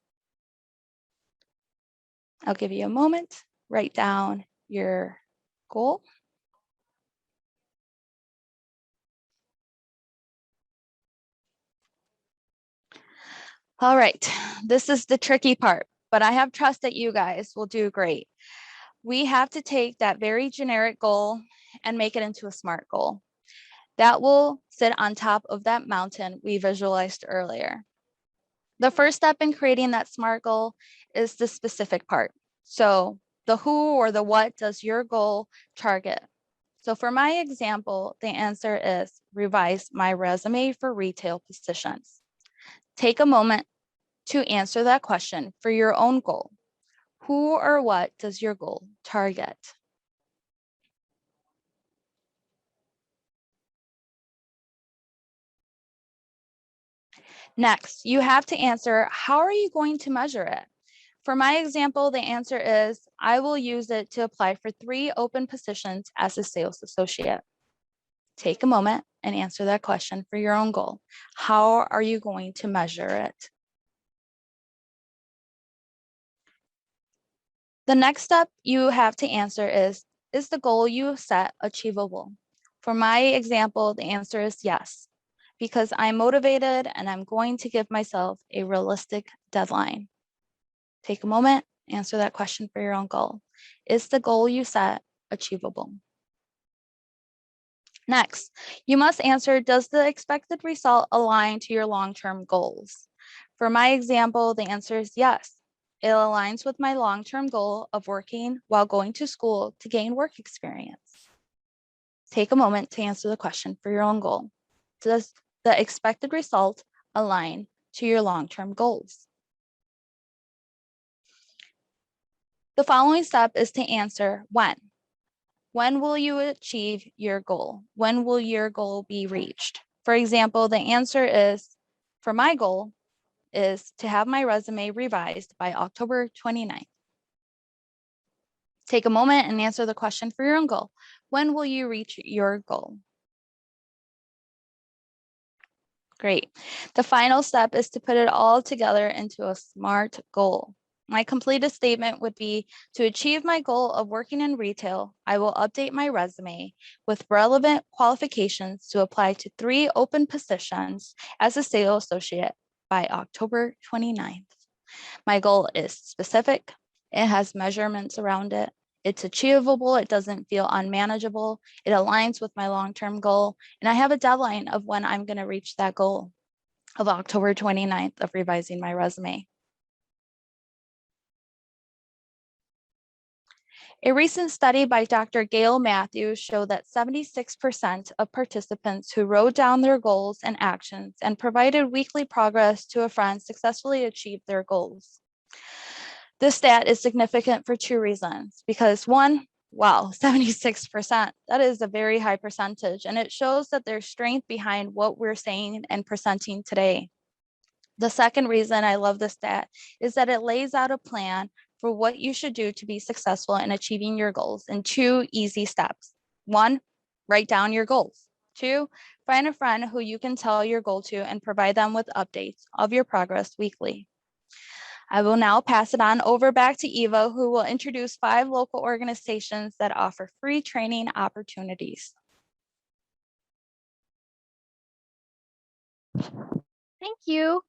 I'll give you a moment, write down your goal. All right, this is the tricky part, but I have trust that you guys will do great. We have to take that very generic goal and make it into a SMART goal. That will sit on top of that mountain we visualized earlier. The first step in creating that SMART goal is the specific part. So the who or the what does your goal target? So for my example, the answer is revise my resume for retail positions. Take a moment to answer that question for your own goal. Who or what does your goal target? Next, you have to answer, how are you going to measure it? For my example, the answer is, I will use it to apply for 3 open positions as a sales associate. Take a moment and answer that question for your own goal. How are you going to measure it? The next step you have to answer is the goal you set achievable? For my example, the answer is yes, because I'm motivated and I'm going to give myself a realistic deadline. Take a moment, answer that question for your own goal. Is the goal you set achievable? Next, you must answer, does the expected result align to your long-term goals? For my example, the answer is yes. It aligns with my long-term goal of working while going to school to gain work experience. Take a moment to answer the question for your own goal. Does the expected result align to your long-term goals? The following step is to answer when. When will you achieve your goal? When will your goal be reached? For example, the answer is, for my goal, is to have my resume revised by October 29th. Take a moment and answer the question for your own goal. When will you reach your goal? Great. The final step is to put it all together into a SMART goal. My completed statement would be, to achieve my goal of working in retail, I will update my resume with relevant qualifications to apply to 3 open positions as a sales associate by October 29th. My goal is specific. It has measurements around it. It's achievable. It doesn't feel unmanageable. It aligns with my long-term goal. And I have a deadline of when I'm going to reach that goal of October 29th of revising my resume. A recent study by Dr. Gail Matthews showed that 76% of participants who wrote down their goals and actions and provided weekly progress to a friend successfully achieved their goals. This stat is significant for 2 reasons. Because 1, wow, 76%, that is a very high percentage, and it shows that there's strength behind what we're saying and presenting today. The second reason I love this stat is that it lays out a plan for what you should do to be successful in achieving your goals in 2 easy steps. 1, write down your goals. 2, find a friend who you can tell your goal to and provide them with updates of your progress weekly. I will now pass it on over back to Eva, who will introduce 5 local organizations that offer free training opportunities. Thank you.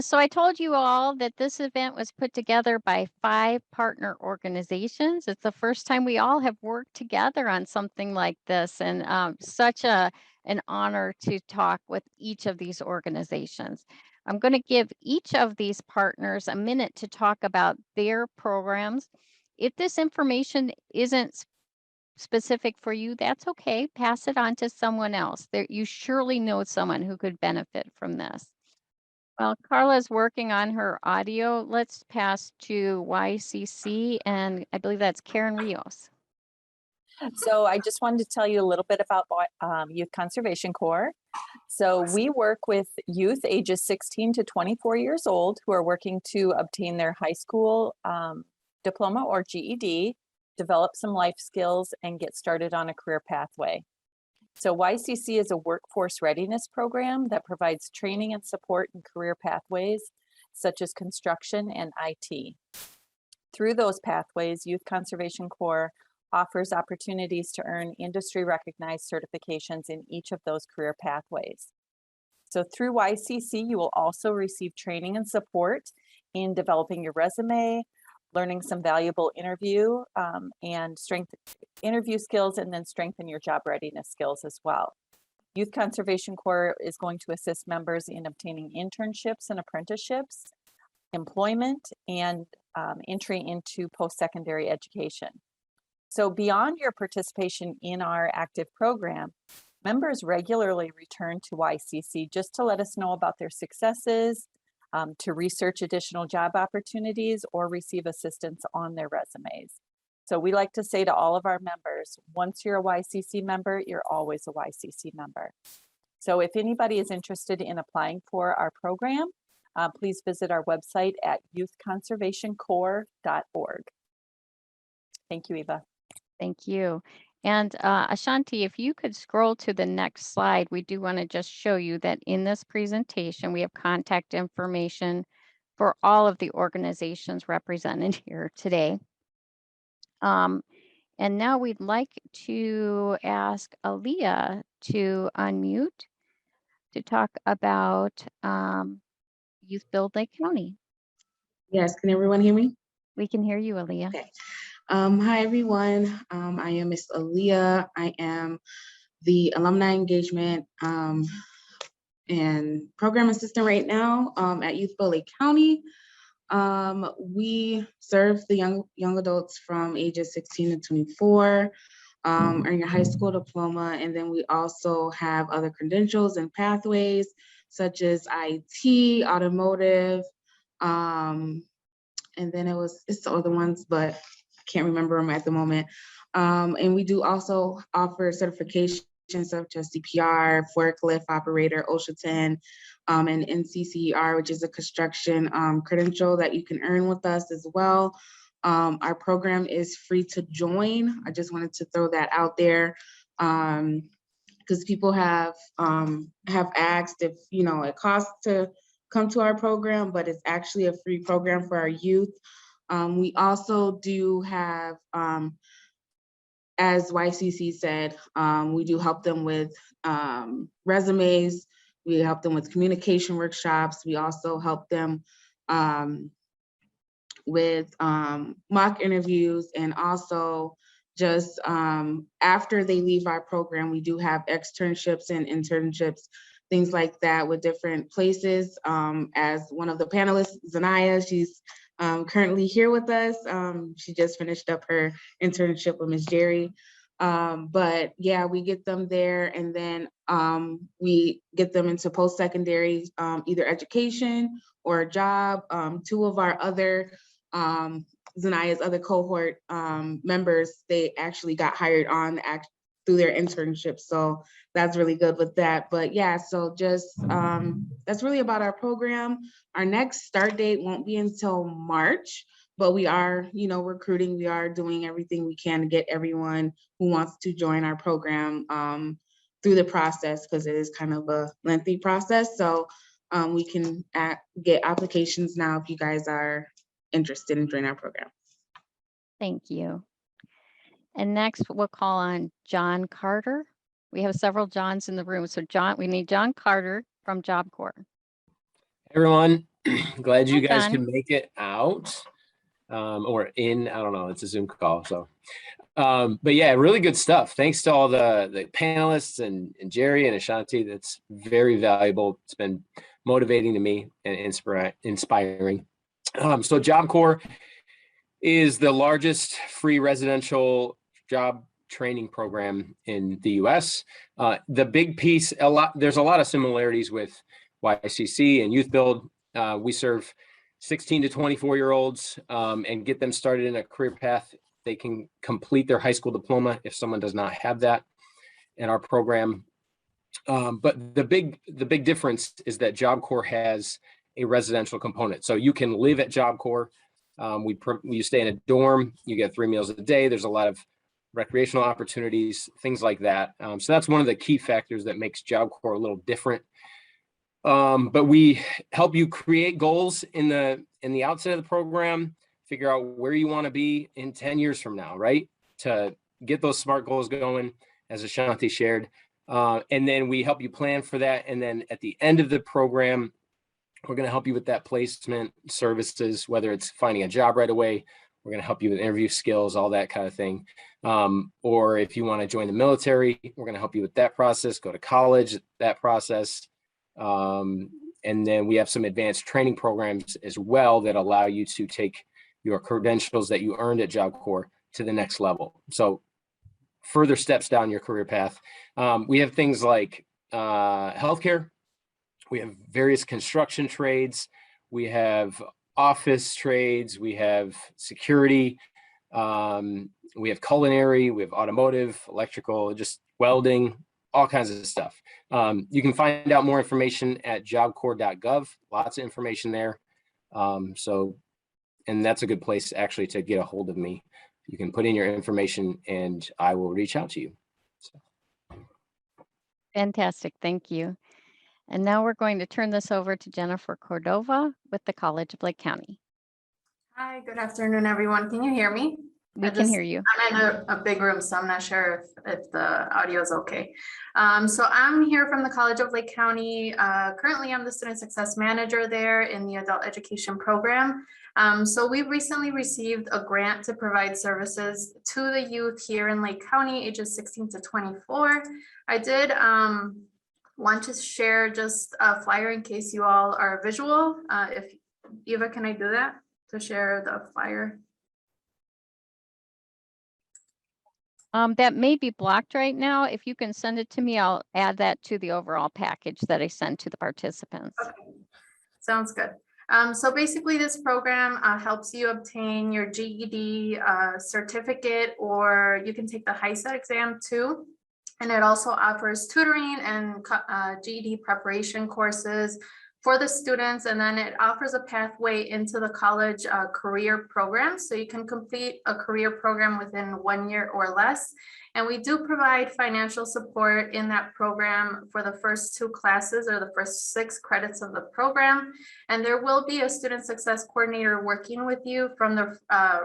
So I told you all that this event was put together by 5 partner organizations. It's the first time we all have worked together on something like this, and such an honor to talk with each of these organizations. I'm going to give each of these partners a minute to talk about their programs. If this information isn't specific for you, that's okay. Pass it on to someone else. You surely know someone who could benefit from this. Well, Carla's working on her audio. Let's pass to YCC, and I believe that's Karen Rios. So I just wanted to tell you a little bit about Youth Conservation Corps. So we work with youth ages 16 to 24 years old who are working to obtain their high school diploma or GED, develop some life skills, and get started on a career pathway. So YCC is a workforce readiness program that provides training and support in career pathways such as construction and IT. Through those pathways, Youth Conservation Corps offers opportunities to earn industry recognized certifications in each of those career pathways. So through YCC, you will also receive training and support in developing your resume, learning some valuable interview skills, and then strengthen your job readiness skills as well. Youth Conservation Corps is going to assist members in obtaining internships and apprenticeships, employment, and entry into post-secondary education. So beyond your participation in our active program, members regularly return to YCC just to let us know about their successes, to research additional job opportunities, or receive assistance on their resumes. So we like to say to all of our members, once you're a YCC member, you're always a YCC member. So if anybody is interested in applying for our program, please visit our website at youthconservationcorps.org. Thank you, Eva. Thank you. And Ashannti, if you could scroll to the next slide, we do want to just show you that in this presentation, we have contact information for all of the organizations represented here today. And now we'd like to ask Aaliyah to unmute to talk about Youth Build Lake County. Yes, can everyone hear me? We can hear you, Aaliyah. Okay. Hi, everyone. I am Miss Aaliyah. I am the Alumni Engagement and Program Assistant right now at Youth Build Lake County. We serve the young adults from ages 16 to 24, earn your high school diploma, and then we also have other credentials and pathways such as IT, automotive, and then it's the other ones, but I can't remember them at the moment. And we do also offer certifications such as CPR, forklift operator, OSHA 10, and NCCER, which is a construction credential that you can earn with us as well. Our program is free to join. I just wanted to throw that out there because because people have asked if, you know, it costs to come to our program, but it's actually a free program for our youth. We also do have, as YCC said, we do help them with resumes. We help them with communication workshops. We also help them with mock interviews, and also just after they leave our program, we do have externships and internships, things like that with different places. As one of the panelists, Zanaya, she's currently here with us. She just finished up her internship with Ms. Jheri. But yeah, we get them there, and then we get them into post-secondary, either education or a job. Two of our other, Zanaya's other cohort members, they actually got hired on through their internship. So that's really good with that. But yeah, so just that's really about our program. Our next start date won't be until March, but we are, you know, recruiting. We are doing everything we can to get everyone who wants to join our program through the process, because it is kind of a lengthy process. So we can get applications now if you guys are interested in joining our program. Thank you. And next we'll call on John Carter. We have several Johns in the room. So John, we need John Carter from Job Corps. Everyone, glad you Hi, guys John. can make it out or in, I don't know, it's a Zoom call. So, but yeah, really good stuff. Thanks to all the panelists and Jheri and Ashannti. That's very valuable. It's been motivating to me and inspiring. So Job Corps is the largest free residential job training program in the US. The big piece, there's a lot of similarities with YCC and Youth Build. We serve 16 to 24-year-olds and get them started in a career path. They can complete their high school diploma if someone does not have that in our program. But the big difference is that Job Corps has a residential component. So you can live at Job Corps. You stay in a dorm, you get 3 meals a day. There's a lot of recreational opportunities, things like that. So that's one of the key factors that makes Job Corps a little different. But we help you create goals in the outset of the program, figure out where you want to be in 10 years from now, right? To get those SMART goals going, as Ashannti shared. And then we help you plan for that. And then at the end of the program, we're going to help you with that placement services, whether it's finding a job right away. We're going to help you with interview skills, all that kind of thing. Or if you want to join the military, we're going to help you with that process, go to college, that process. And then we have some advanced training programs as well that allow you to take your credentials that you earned at Job Corps to the next level. So further steps down your career path. We have things like healthcare. We have various construction trades. We have office trades. We have security. We have culinary. We have automotive, electrical, just welding, all kinds of stuff. You can find out more information at jobcorps.gov. Lots of information there. And that's a good place actually to get a hold of me. You can put in your information and I will reach out to you. So. Fantastic. Thank you. And now we're going to turn this over to Jennifer Cordova with the College of Lake County. Hi, good afternoon, everyone. Can you hear me? We can hear you. I'm in a big room, so I'm not sure if the audio is okay. So I'm here from the College of Lake County. Currently, I'm the Student Success Manager there in the Adult Education Program. So we recently received a grant to provide services to the youth here in Lake County, ages 16 to 24. I did want to share just a flyer in case you all are visual. If Eva, can I do that to share the flyer? That may be blocked right now. If you can send it to me, I'll add that to the overall package that I send to the participants. Okay. Sounds good. So basically this program helps you obtain your GED certificate, or you can take the HiSET exam too. And it also offers tutoring and GED preparation courses for the students, and then it offers a pathway into the college career program. So you can complete a career program within 1 year or less. And we do provide financial support in that program for the first 2 classes or the first 6 credits of the program. And there will be a student success coordinator working with you from the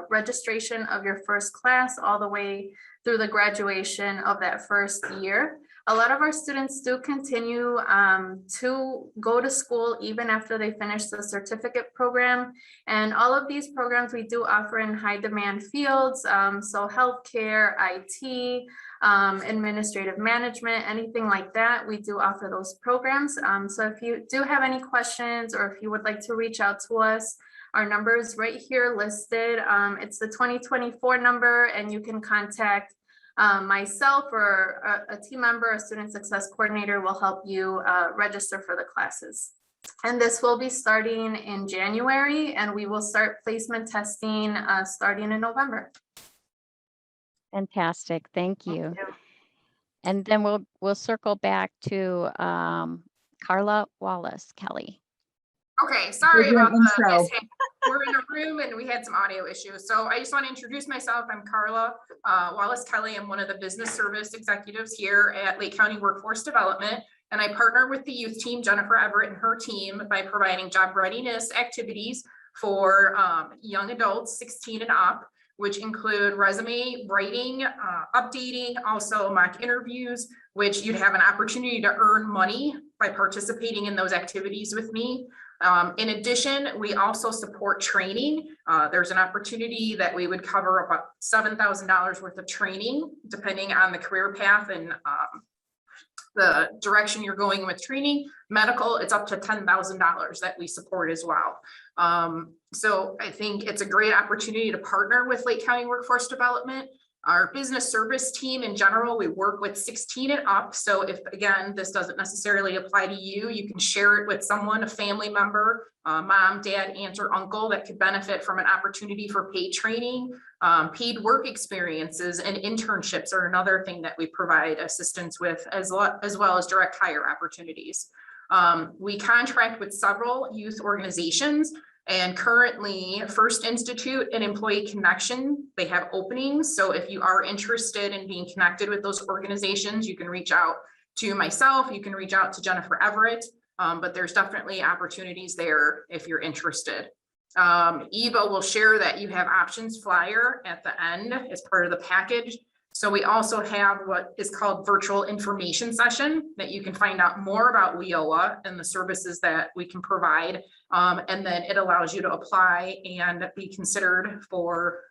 registration of your first class all the way through the graduation of that first year. A lot of our students do continue to go to school even after they finish the certificate program. And all of these programs we do offer in high demand fields. So healthcare, IT, administrative management, anything like that, we do offer those programs. So if you do have any questions or if you would like to reach out to us, our number is right here listed. It's the 2024 number, and you can contact myself or a team member, a student success coordinator will help you register for the classes. And this will be starting in January, and we will start placement testing starting in November. Fantastic. Thank you. And then we'll circle back to Carla Wallace Kelly. Okay, sorry do an about the intro. mishap. We're in a room and we had some audio issues. So I just want to introduce myself. I'm Carla Wallace Kelly. I'm one of the business service executives here at Lake County Workforce Development. And I partner with the youth team, Jennifer Everett and her team, by providing job readiness activities for young adults 16 and up, which include resume writing, updating, also mock interviews, which you'd have an opportunity to earn money by participating in those activities with me. In addition, we also support training. There's an opportunity that we would cover about $7,000 worth of training, depending on the career path and the direction you're going with training. Medical, it's up to $10,000 that we support as well. So I think it's a great opportunity to partner with Lake County Workforce Development. Our business service team in general, we work with 16 and up. So if, again, this doesn't necessarily apply to you, you can share it with someone, a family member, mom, dad, aunt, or uncle that could benefit from an opportunity for paid training. Paid work experiences and internships are another thing that we provide assistance with, as well as direct hire opportunities. We contract with several youth organizations. And currently, First Institute and Employee Connection, they have openings. So if you are interested in being connected with those organizations, you can reach out to myself, you can reach out to Jennifer Everett, but there's definitely opportunities there if you're interested. Eva will share that you have options flyer at the end as part of the package. So we also have what is called virtual information session that you can find out more about WIOA and the services that we can provide. And then it allows you to apply and be considered for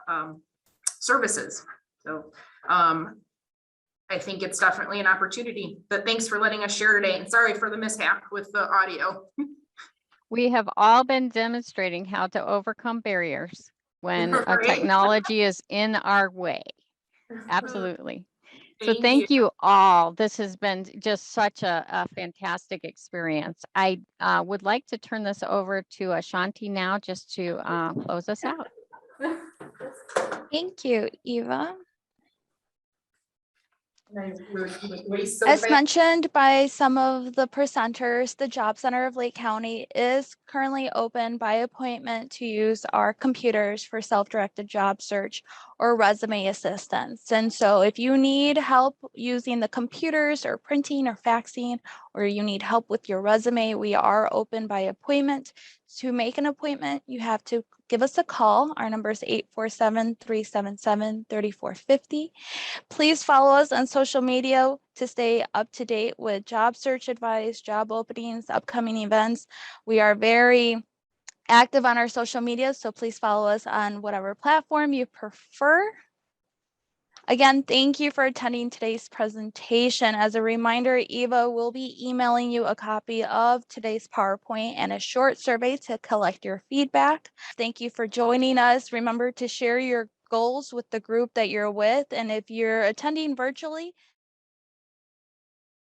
services. So I think it's definitely an opportunity, but thanks for letting us share today. And sorry for the mishap with the audio. We have all been demonstrating how to overcome barriers when Right. technology is in our way. Absolutely. So thank you all. This has been just such a fantastic experience. I would like to turn this over to Ashannti now just to close us out. Thank you, Eva. As mentioned by some of the presenters, the Job Center of Lake County is currently open by appointment to use our computers for self-directed job search or resume assistance. And so if you need help using the computers or printing or faxing, or you need help with your resume, we are open by appointment. To make an appointment, you have to give us a call. Our number is 847-377-3450. Please follow us on social media to stay up to date with job search advice, job openings, upcoming events. We are very active on our social media, so please follow us on whatever platform you prefer. Again, thank you for attending today's presentation. As a reminder, Eva will be emailing you a copy of today's PowerPoint and a short survey to collect your feedback. Thank you for joining us. Remember to share your goals with the group that you're with, and if you're attending virtually,